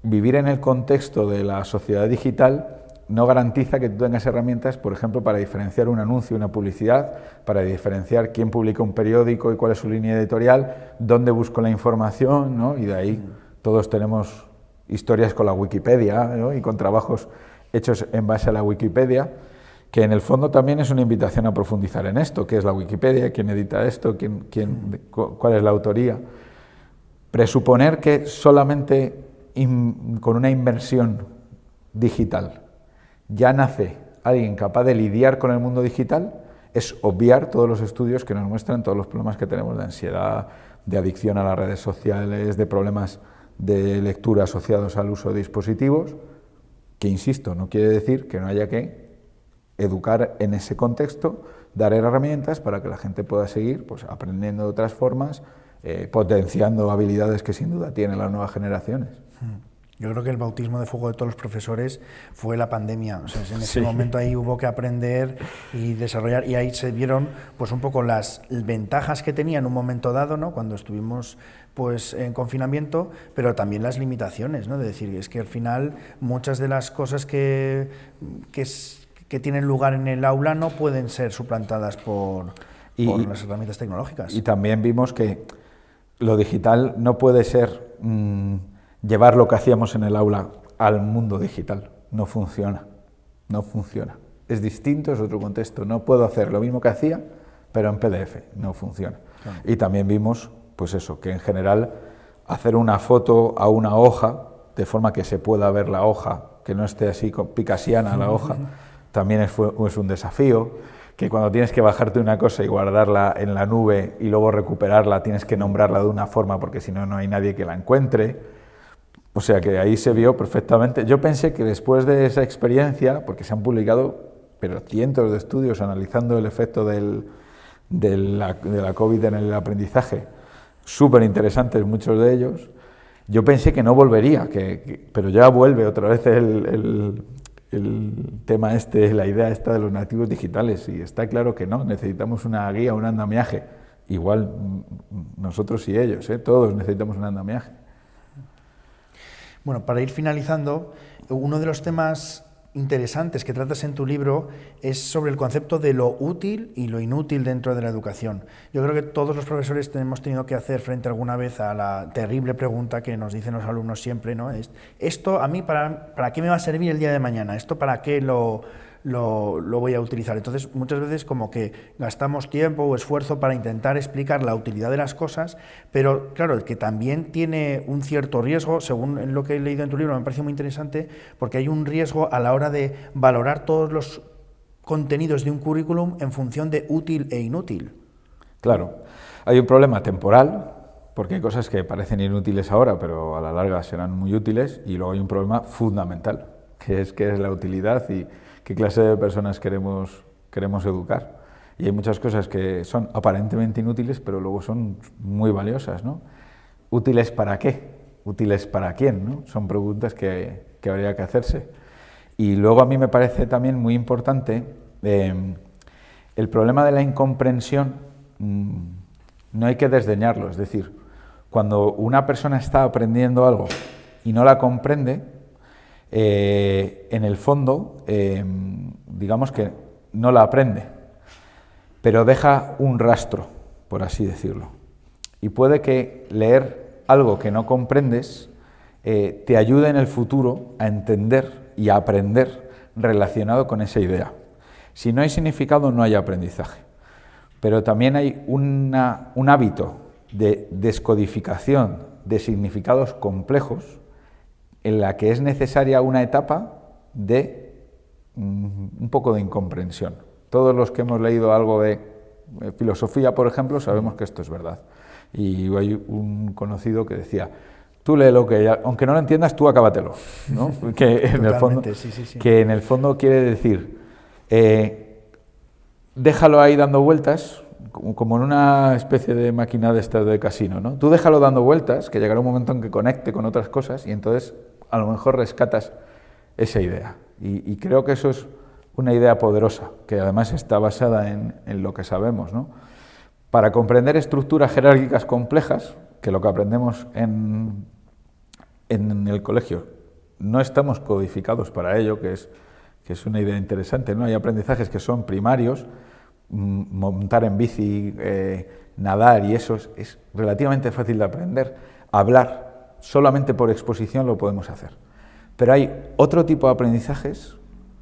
Speaker 2: vivir en el contexto de la sociedad digital no garantiza que tú tengas herramientas, por ejemplo, para diferenciar un anuncio, una publicidad, para diferenciar quién publica un periódico y cuál es su línea editorial, dónde busco la información, ¿no? Y de ahí todos tenemos historias con la Wikipedia, ¿no? Y con trabajos hechos en base a la Wikipedia, que en el fondo también es una invitación a profundizar en esto, qué es la Wikipedia, quién edita esto, cuál es la autoría. Presuponer que solamente con una inversión digital ya nace alguien capaz de lidiar con el mundo digital es obviar todos los estudios que nos muestran todos los problemas que tenemos de ansiedad, de adicción a las redes sociales, de problemas de lectura asociados al uso de dispositivos, que insisto, no quiere decir que no haya que educar en ese contexto, dar herramientas para que la gente pueda seguir pues, aprendiendo de otras formas, potenciando habilidades que sin duda tienen las nuevas generaciones.
Speaker 1: Yo creo que el bautismo de fuego de todos los profesores fue la pandemia. O sea, en ese momento ahí hubo que aprender y desarrollar, y ahí se vieron pues un poco las ventajas que tenía en un momento dado, ¿no? Cuando estuvimos pues en confinamiento, pero también las limitaciones, ¿no? De decir, es que al final muchas de las cosas que tienen lugar en el aula no pueden ser suplantadas por las herramientas tecnológicas.
Speaker 2: Y también vimos que lo digital no puede ser llevar lo que hacíamos en el aula al mundo digital. No funciona, no funciona. Es distinto, es otro contexto. No puedo hacer lo mismo que hacía, pero en PDF, no funciona. Claro. Y también vimos, pues eso, que en general hacer una foto a una hoja, de forma que se pueda ver la hoja, que no esté así picasiana la hoja, también es un desafío. Que cuando tienes que bajarte una cosa y guardarla en la nube y luego recuperarla, tienes que nombrarla de una forma porque si no, no hay nadie que la encuentre. O sea que ahí se vio perfectamente. Yo pensé que después de esa experiencia, porque se han publicado pero cientos de estudios analizando el efecto de la COVID en el aprendizaje, súper interesantes muchos de ellos, yo pensé que no volvería, pero ya vuelve otra vez el tema la idea esta de los nativos digitales, y está claro que no, necesitamos una guía, un andamiaje, igual nosotros y ellos, todos necesitamos un andamiaje.
Speaker 1: Bueno, para ir finalizando, uno de los temas interesantes que tratas en tu libro es sobre el concepto de lo útil y lo inútil dentro de la educación. Yo creo que todos los profesores hemos tenido que hacer frente alguna vez a la terrible pregunta que nos dicen los alumnos siempre, ¿no? Esto a mí, ¿para qué me va a servir el día de mañana? ¿Esto para qué lo lo voy a utilizar. Entonces, muchas veces como que gastamos tiempo o esfuerzo para intentar explicar la utilidad de las cosas, pero claro, que también tiene un cierto riesgo, según lo que he leído en tu libro, me parece muy interesante, porque hay un riesgo a la hora de valorar todos los contenidos de un currículum en función de útil e inútil.
Speaker 2: Claro, hay un problema temporal, porque hay cosas que parecen inútiles ahora, pero a la larga serán muy útiles, y luego hay un problema fundamental, que es la utilidad y qué clase de personas queremos educar. Y hay muchas cosas que son aparentemente inútiles, pero luego son muy valiosas, ¿no? ¿Útiles para qué? ¿Útiles para quién? ¿No? Son preguntas que habría que hacerse. Y luego a mí me parece también muy importante el problema de la incomprensión. No hay que desdeñarlo, es decir, cuando una persona está aprendiendo algo y no la comprende, en el fondo, digamos que no la aprende, pero deja un rastro, por así decirlo. Y puede que leer algo que no comprendes te ayude en el futuro a entender y a aprender relacionado con esa idea. Si no hay significado, no hay aprendizaje. Pero también hay un hábito de descodificación de significados complejos en la que es necesaria una etapa de un poco de incomprensión. Todos los que hemos leído algo de filosofía, por ejemplo, sabemos que esto es verdad. Y hay un conocido que decía, tú léelo, que aunque no lo entiendas, tú acábatelo, ¿no? Que en el fondo,
Speaker 1: sí.
Speaker 2: Que en el fondo quiere decir, déjalo ahí dando vueltas, como en una especie de máquina de estas de casino, ¿no? Tú déjalo dando vueltas, que llegará un momento en que conecte con otras cosas y entonces a lo mejor rescatas esa idea. Y creo que eso es una idea poderosa, que además está basada en lo que sabemos, ¿no? Para comprender estructuras jerárquicas complejas, que lo que aprendemos en el colegio, no estamos codificados para ello, que es una idea interesante, ¿no? Hay aprendizajes que son primarios, montar en bici, nadar y eso es relativamente fácil de aprender. Hablar, solamente por exposición lo podemos hacer. Pero hay otro tipo de aprendizajes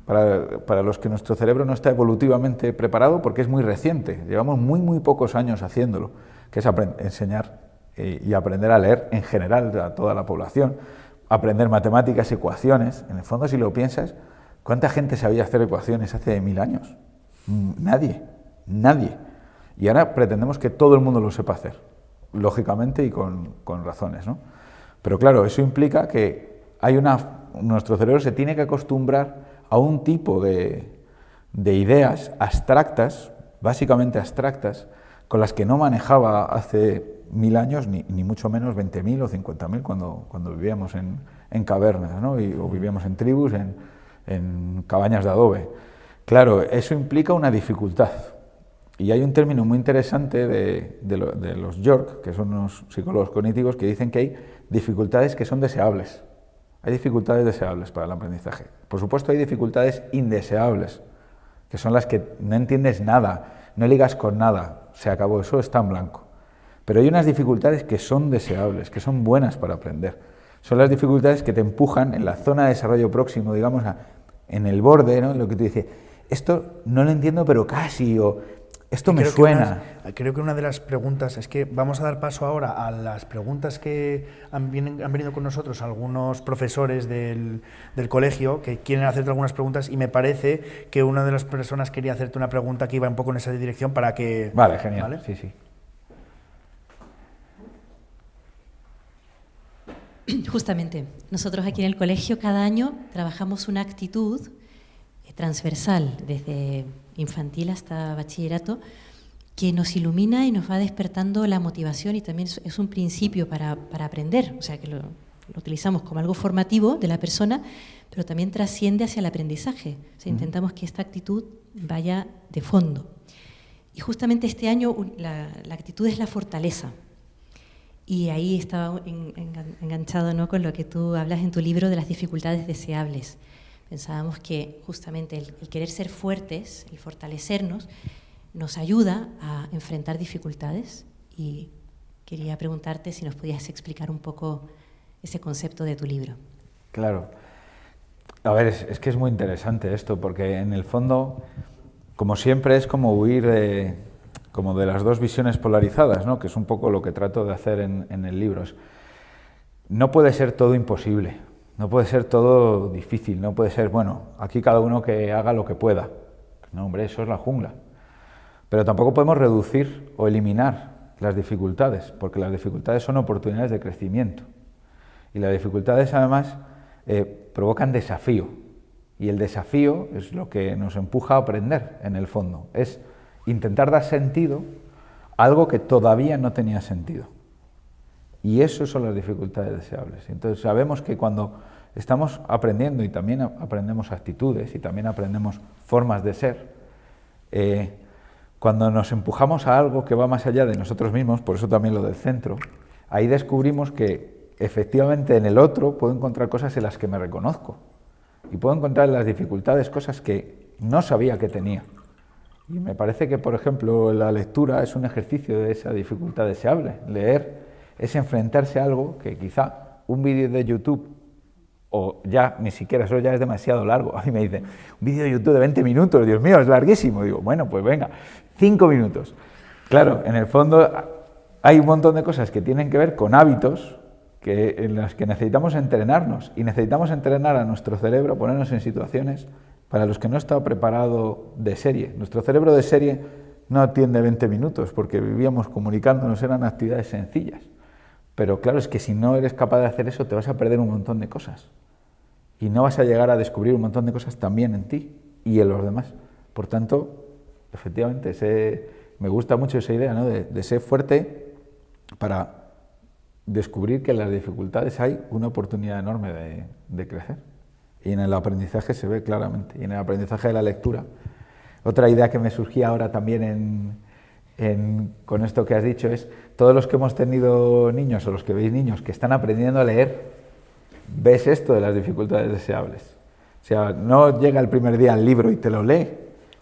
Speaker 2: para los que nuestro cerebro no está evolutivamente preparado porque es muy reciente. Llevamos muy pocos años haciéndolo, que es enseñar y aprender a leer en general a toda la población, aprender matemáticas, ecuaciones. En el fondo, si lo piensas, ¿cuánta gente sabía hacer ecuaciones hace 1000 años? Nadie. Y ahora pretendemos que todo el mundo lo sepa hacer, lógicamente y con razones, ¿no? Pero claro, eso implica que nuestro cerebro se tiene que acostumbrar a un tipo de ideas abstractas, básicamente abstractas, con las que no manejaba hace 1000 años, ni mucho menos 20.000 o 50.000 cuando vivíamos en cavernas, ¿no? O vivíamos en tribus, en cabañas de adobe. Claro, eso implica una dificultad. Y hay un término muy interesante de los York, que son unos psicólogos cognitivos, que dicen que hay dificultades que son deseables. Hay dificultades deseables para el aprendizaje. Por supuesto, hay dificultades indeseables, que son las que no entiendes nada, no ligas con nada, se acabó, eso está en blanco. Pero hay unas dificultades que son deseables, que son buenas para aprender. Son las dificultades que te empujan en la zona de desarrollo próximo, digamos, en el borde, ¿no? Lo que tú dices, esto no lo entiendo, pero casi, o esto me suena.
Speaker 1: Creo que una de las preguntas es que vamos a dar paso ahora a las preguntas que han venido con nosotros algunos profesores del colegio que quieren hacerte algunas preguntas y me parece que una de las personas quería hacerte una pregunta que iba un poco en esa dirección para que...
Speaker 2: Vale, genial.
Speaker 1: ¿Vale?
Speaker 2: Sí.
Speaker 3: Justamente, nosotros aquí en el colegio cada año trabajamos una actitud transversal, desde infantil hasta bachillerato, que nos ilumina y nos va despertando la motivación y también es un principio para aprender, o sea que lo utilizamos como algo formativo de la persona, pero también trasciende hacia el aprendizaje, o sea, intentamos que esta actitud vaya de fondo. Y justamente este año la actitud es la fortaleza. Y ahí estaba enganchado, ¿no?, con lo que tú hablas en tu libro de las dificultades deseables. Pensábamos que justamente el querer ser fuertes, el fortalecernos, nos ayuda a enfrentar dificultades y quería preguntarte si nos podías explicar un poco ese concepto de tu libro.
Speaker 2: Claro. A ver, es que es muy interesante esto, porque en el fondo, como siempre, es como huir como de las dos visiones polarizadas, ¿no? Que es un poco lo que trato de hacer en el libro. No puede ser todo imposible, no puede ser todo difícil, no puede ser, bueno, aquí cada uno que haga lo que pueda. No, hombre, eso es la jungla. Pero tampoco podemos reducir o eliminar las dificultades, porque las dificultades son oportunidades de crecimiento. Y las dificultades, además, provocan desafío, y el desafío es lo que nos empuja a aprender, en el fondo, es intentar dar sentido a algo que todavía no tenía sentido, y eso son las dificultades deseables. Entonces sabemos que cuando estamos aprendiendo, y también aprendemos actitudes, y también aprendemos formas de ser, cuando nos empujamos a algo que va más allá de nosotros mismos, por eso también lo del centro, ahí descubrimos que efectivamente en el otro puedo encontrar cosas en las que me reconozco, y puedo encontrar en las dificultades cosas que no sabía que tenía. Y me parece que, por ejemplo, la lectura es un ejercicio de esa dificultad deseable. Leer es enfrentarse a algo que quizá un vídeo de YouTube, o ya ni siquiera, eso ya es demasiado largo. A mí me dicen, un vídeo de YouTube de 20 minutos, Dios mío, es larguísimo. Digo, bueno, pues venga, 5 minutos. Claro, en el fondo hay un montón de cosas que tienen que ver con hábitos en las que necesitamos entrenarnos, y necesitamos entrenar a nuestro cerebro, ponernos en situaciones para los que no está preparado de serie. Nuestro cerebro de serie no atiende 20 minutos porque vivíamos comunicándonos, eran actividades sencillas. Pero claro, es que si no eres capaz de hacer eso te vas a perder un montón de cosas y no vas a llegar a descubrir un montón de cosas también en ti y en los demás. Por tanto, efectivamente, me gusta mucho esa idea, ¿no? de ser fuerte para descubrir que en las dificultades hay una oportunidad enorme de crecer. Y en el aprendizaje se ve claramente, y en el aprendizaje de la lectura. Otra idea que me surgía ahora también con esto que has dicho es, todos los que hemos tenido niños, o los que veis niños que están aprendiendo a leer, ves esto de las dificultades deseables. O sea, no llega el primer día al libro y te lo lee,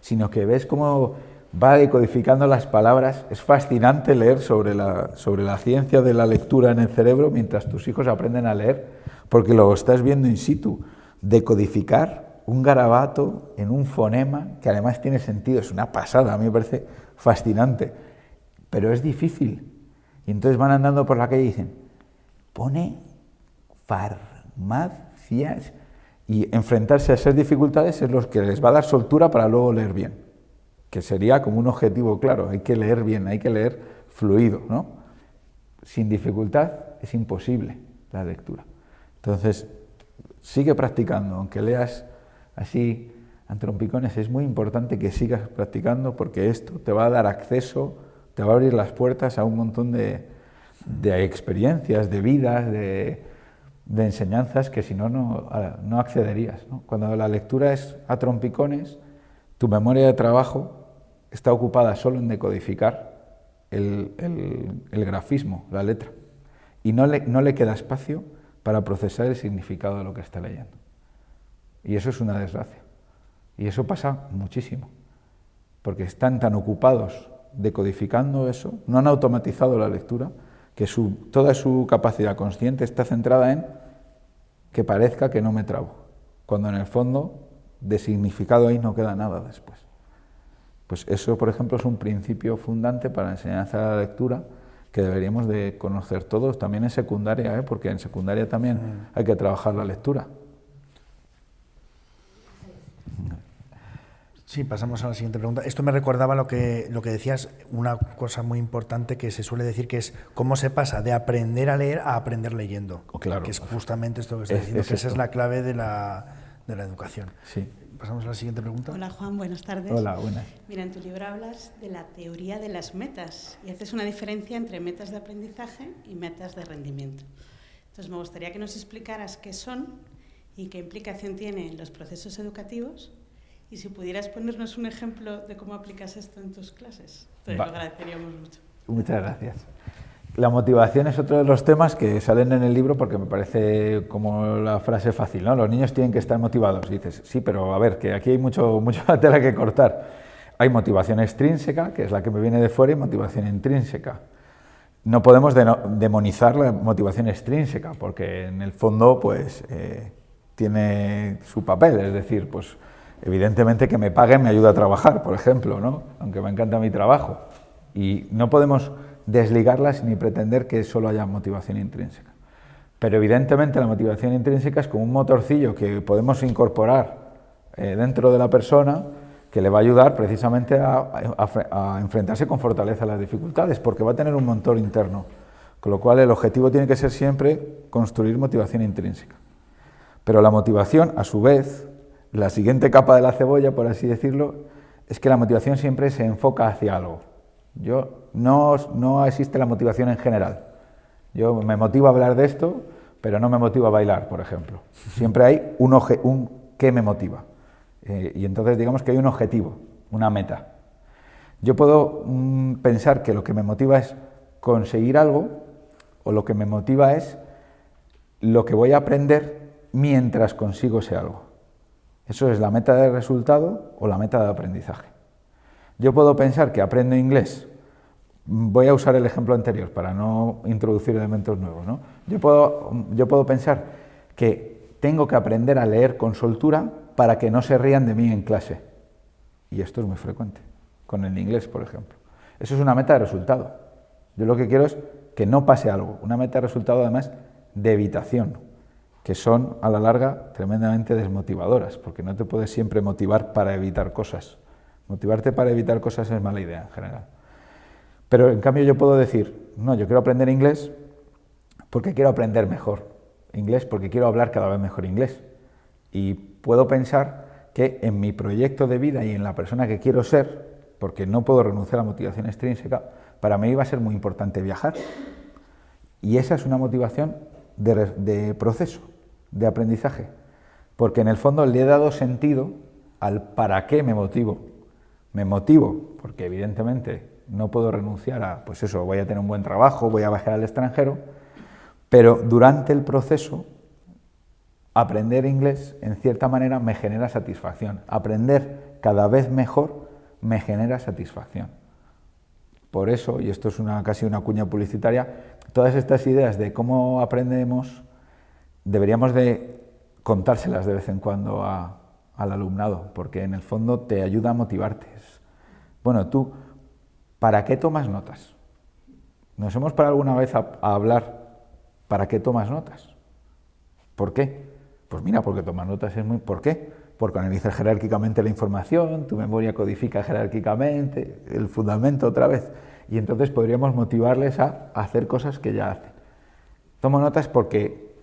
Speaker 2: sino que ves cómo va decodificando las palabras. Es fascinante leer sobre la ciencia de la lectura en el cerebro mientras tus hijos aprenden a leer, porque lo estás viendo in situ, decodificar un garabato en un fonema que además tiene sentido. Es una pasada, a mí me parece fascinante, pero es difícil. Y entonces van andando por la calle y dicen, pone farmacias, y enfrentarse a esas dificultades es lo que les va a dar soltura para luego leer bien, que sería como un objetivo claro. Hay que leer bien, hay que leer fluido, ¿no? Sin dificultad es imposible la lectura. Entonces, sigue practicando, aunque leas así a trompicones, es muy importante que sigas practicando, porque esto te va a dar acceso, te va a abrir las puertas a un montón de experiencias, de vidas, de enseñanzas que si no, no accederías, ¿no? Cuando la lectura es a trompicones, tu memoria de trabajo está ocupada solo en decodificar el grafismo, la letra, y no le queda espacio para procesar el significado de lo que está leyendo. Y eso es una desgracia. Y eso pasa muchísimo, porque están tan ocupados decodificando eso, no han automatizado la lectura, que toda su capacidad consciente está centrada en que parezca que no me trabo, cuando en el fondo de significado ahí no queda nada después. Pues eso, por ejemplo, es un principio fundante para la enseñanza de la lectura que deberíamos de conocer todos, también en secundaria, porque en secundaria también hay que trabajar la lectura.
Speaker 1: Sí, pasamos a la siguiente pregunta. Esto me recordaba lo que decías, una cosa muy importante que se suele decir, que es cómo se pasa de aprender a leer a aprender leyendo.
Speaker 2: Claro.
Speaker 1: Que es justamente esto que estás diciendo, que esa es la clave de la educación.
Speaker 2: Sí.
Speaker 1: Pasamos a la siguiente pregunta.
Speaker 4: Hola Juan, buenas tardes.
Speaker 2: Hola, buenas.
Speaker 4: Mira, en tu libro hablas de la teoría de las metas y haces una diferencia entre metas de aprendizaje y metas de rendimiento. Entonces me gustaría que nos explicaras qué son y qué implicación tienen en los procesos educativos, y si pudieras ponernos un ejemplo de cómo aplicas esto en tus clases, te lo agradeceríamos mucho.
Speaker 2: Muchas gracias. La motivación es otro de los temas que salen en el libro, porque me parece como la frase fácil, ¿no? Los niños tienen que estar motivados. Y dices, sí, pero a ver, que aquí hay mucha tela que cortar. Hay motivación extrínseca, que es la que me viene de fuera, y motivación intrínseca. No podemos demonizar la motivación extrínseca, porque en el fondo, pues, tiene su papel, es decir, pues evidentemente que me paguen me ayuda a trabajar, por ejemplo, ¿no? Aunque me encanta mi trabajo. Y no podemos desligarlas ni pretender que solo haya motivación intrínseca. Pero evidentemente la motivación intrínseca es como un motorcillo que podemos incorporar dentro de la persona, que le va a ayudar precisamente a enfrentarse con fortaleza a las dificultades, porque va a tener un motor interno, con lo cual el objetivo tiene que ser siempre construir motivación intrínseca. Pero la motivación, a su vez, la siguiente capa de la cebolla, por así decirlo, es que la motivación siempre se enfoca hacia algo. No existe la motivación en general. Yo me motiva a hablar de esto, pero no me motiva a bailar, por ejemplo. Siempre hay un qué me motiva. Y entonces digamos que hay un objetivo, una meta. Yo puedo pensar que lo que me motiva es conseguir algo, o lo que me motiva es lo que voy a aprender mientras consigo ese algo. Eso es la meta de resultado o la meta de aprendizaje. Yo puedo pensar que aprendo inglés. Voy a usar el ejemplo anterior para no introducir elementos nuevos, ¿no? Yo puedo pensar que tengo que aprender a leer con soltura para que no se rían de mí en clase. Y esto es muy frecuente, con el inglés, por ejemplo. Eso es una meta de resultado. Yo lo que quiero es que no pase algo. Una meta de resultado, además, de evitación, que son, a la larga, tremendamente desmotivadoras, porque no te puedes siempre motivar para evitar cosas. Motivarte para evitar cosas es mala idea, en general. Pero, en cambio, yo puedo decir, no, yo quiero aprender inglés porque quiero aprender mejor inglés, porque quiero hablar cada vez mejor inglés. Y puedo pensar que en mi proyecto de vida y en la persona que quiero ser, porque no puedo renunciar a la motivación extrínseca, para mí va a ser muy importante viajar. Y esa es una motivación de proceso, de aprendizaje, porque en el fondo le he dado sentido al para qué me motivo. Me motivo porque evidentemente no puedo renunciar a, pues eso, voy a tener un buen trabajo, voy a viajar al extranjero, pero durante el proceso aprender inglés en cierta manera me genera satisfacción. Aprender cada vez mejor me genera satisfacción. Por eso, y esto es casi una cuña publicitaria, todas estas ideas de cómo aprendemos deberíamos de contárselas de vez en cuando al alumnado, porque en el fondo te ayuda a motivarte. Bueno, tú, ¿para qué tomas notas? ¿Nos hemos parado alguna vez a hablar para qué tomas notas? ¿Por qué? Pues mira, porque tomar notas es muy... ¿Por qué? Porque analizas jerárquicamente la información, tu memoria codifica jerárquicamente, el fundamento otra vez, y entonces podríamos motivarles a hacer cosas que ya hacen. Tomo notas porque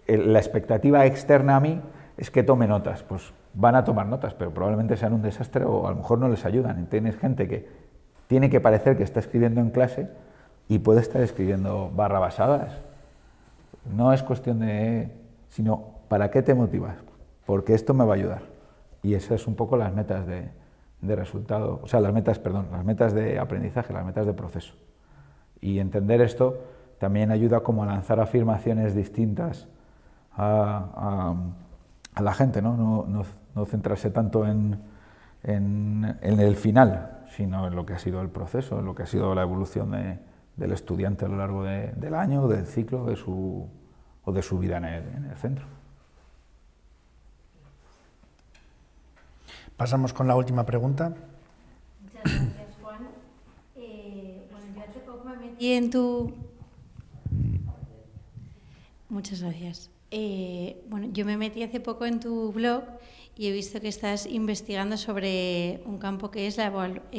Speaker 2: la expectativa externa a mí es que tome notas. Pues van a tomar notas, pero probablemente sean un desastre o a lo mejor no les ayudan. Y tienes gente que tiene que parecer que está escribiendo en clase y puede estar escribiendo barrabasadas. No es cuestión de... sino ¿para qué te motivas? Porque esto me va a ayudar. Y esas son un poco las metas de resultado, o sea, las metas de aprendizaje, las metas de proceso. Y entender esto también ayuda como a lanzar afirmaciones distintas a la gente, ¿no? No centrarse tanto en el final, sino en lo que ha sido el proceso, en lo que ha sido la evolución del estudiante a lo largo del año, del ciclo, o de su vida en el centro.
Speaker 1: Pasamos con la última pregunta.
Speaker 5: Muchas gracias, Juan. Bueno, yo hace poco me metí en tu... Muchas gracias. Bueno, yo me metí hace poco en tu blog y he visto que estás investigando sobre un campo que es la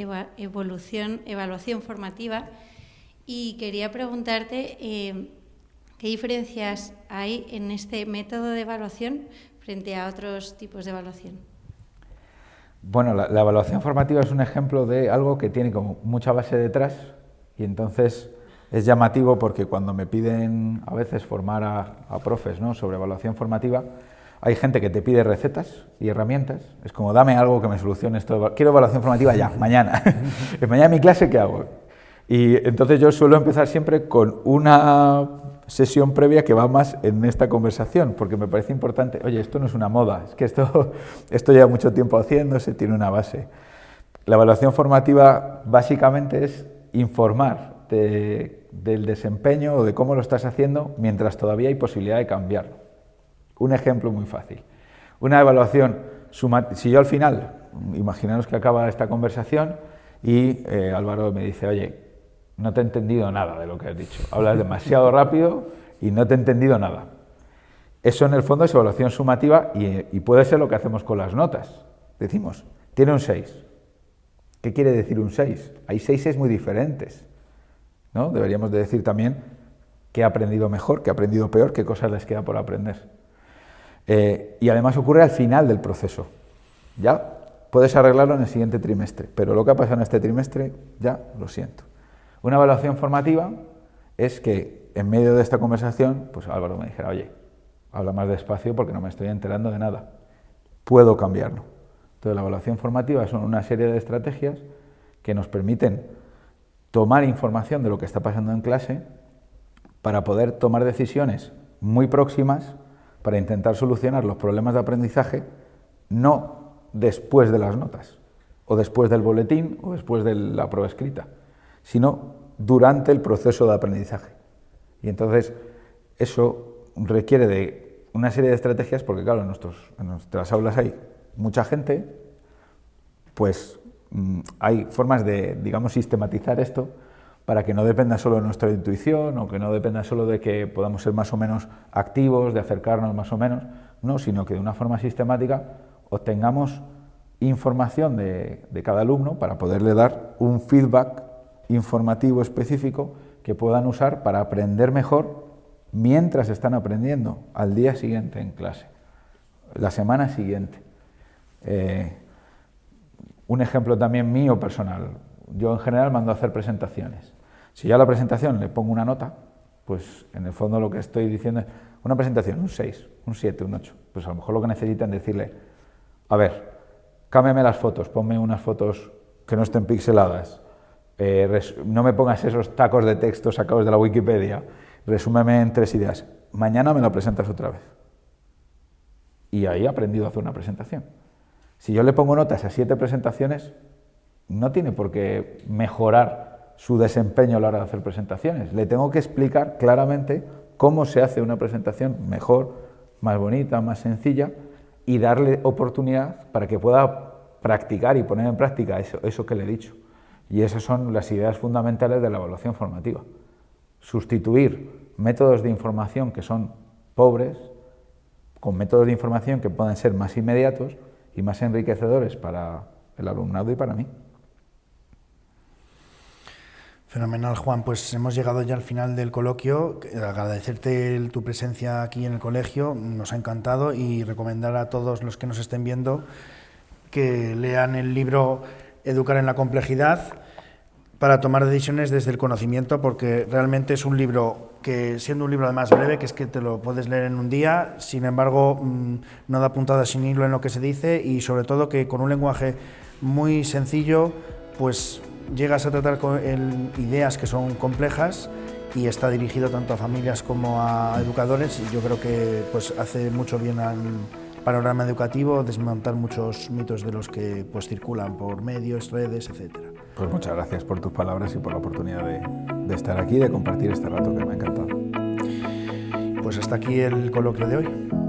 Speaker 5: evaluación formativa, y quería preguntarte qué diferencias hay en este método de evaluación frente a otros tipos de evaluación.
Speaker 2: Bueno, la evaluación formativa es un ejemplo de algo que tiene como mucha base detrás, y entonces es llamativo porque cuando me piden a veces formar a profes, ¿no?, sobre evaluación formativa, hay gente que te pide recetas y herramientas. Es como, dame algo que me solucione esto. Quiero evaluación formativa ya, mañana. Mañana en mi clase, ¿qué hago? Y entonces yo suelo empezar siempre con una sesión previa que va más en esta conversación, porque me parece importante. Oye, esto no es una moda, es que esto lleva mucho tiempo haciéndose, tiene una base. La evaluación formativa básicamente es informar del desempeño o de cómo lo estás haciendo mientras todavía hay posibilidad de cambiarlo. Un ejemplo muy fácil. Una evaluación sumativa. Si yo al final, imaginaros que acaba esta conversación y Álvaro me dice, oye, no te he entendido nada de lo que has dicho. Hablas demasiado rápido y no te he entendido nada. Eso en el fondo es evaluación sumativa y puede ser lo que hacemos con las notas. Decimos, tiene un 6. ¿Qué quiere decir un 6? Hay 6 muy diferentes, ¿no? Deberíamos de decir también qué ha aprendido mejor, qué ha aprendido peor, qué cosas les queda por aprender. Y además ocurre al final del proceso. Ya puedes arreglarlo en el siguiente trimestre, pero lo que ha pasado en este trimestre, ya lo siento. Una evaluación formativa es que en medio de esta conversación, pues Álvaro me dijera, oye, habla más despacio porque no me estoy enterando de nada. Puedo cambiarlo. Entonces la evaluación formativa son una serie de estrategias que nos permiten tomar información de lo que está pasando en clase para poder tomar decisiones muy próximas para intentar solucionar los problemas de aprendizaje, no después de las notas, o después del boletín, o después de la prueba escrita, sino durante el proceso de aprendizaje. Y entonces eso requiere de una serie de estrategias, porque claro, en nuestras aulas hay mucha gente, pues hay formas de, digamos, sistematizar esto para que no dependa solo de nuestra intuición o que no dependa solo de que podamos ser más o menos activos, de acercarnos más o menos, no, sino que de una forma sistemática obtengamos información de cada alumno para poderle dar un feedback informativo específico que puedan usar para aprender mejor mientras están aprendiendo, al día siguiente en clase, la semana siguiente. Un ejemplo también mío personal, yo en general mando a hacer presentaciones. Si yo a la presentación le pongo una nota, pues en el fondo lo que estoy diciendo es una presentación, un 6, un 7, un 8. Pues a lo mejor lo que necesitan es decirle, a ver, cámbiame las fotos, ponme unas fotos que no estén pixeladas, no me pongas esos tacos de texto sacados de la Wikipedia, resúmeme en 3 ideas, mañana me lo presentas otra vez. Y ahí he aprendido a hacer una presentación. Si yo le pongo notas a 7 presentaciones, no tiene por qué mejorar su desempeño a la hora de hacer presentaciones. Le tengo que explicar claramente cómo se hace una presentación mejor, más bonita, más sencilla, y darle oportunidad para que pueda practicar y poner en práctica eso que le he dicho. Y esas son las ideas fundamentales de la evaluación formativa. Sustituir métodos de información que son pobres con métodos de información que pueden ser más inmediatos y más enriquecedores para el alumnado y para mí.
Speaker 1: Fenomenal, Juan. Pues hemos llegado ya al final del coloquio. Agradecerte tu presencia aquí en el colegio, nos ha encantado, y recomendar a todos los que nos estén viendo que lean el libro Educar en la complejidad para tomar decisiones desde el conocimiento, porque realmente es un libro que, siendo un libro además breve, que es que te lo puedes leer en un día, sin embargo no da puntadas sin hilo en lo que se dice, y sobre todo que con un lenguaje muy sencillo pues llegas a tratar con ideas que son complejas, y está dirigido tanto a familias como a educadores, y yo creo que pues hace mucho bien al panorama educativo, desmontar muchos mitos de los que pues circulan por medios, redes, etcétera.
Speaker 2: Pues muchas gracias por tus palabras y por la oportunidad de estar aquí, de compartir este rato que me ha encantado.
Speaker 1: Pues hasta aquí el coloquio de hoy.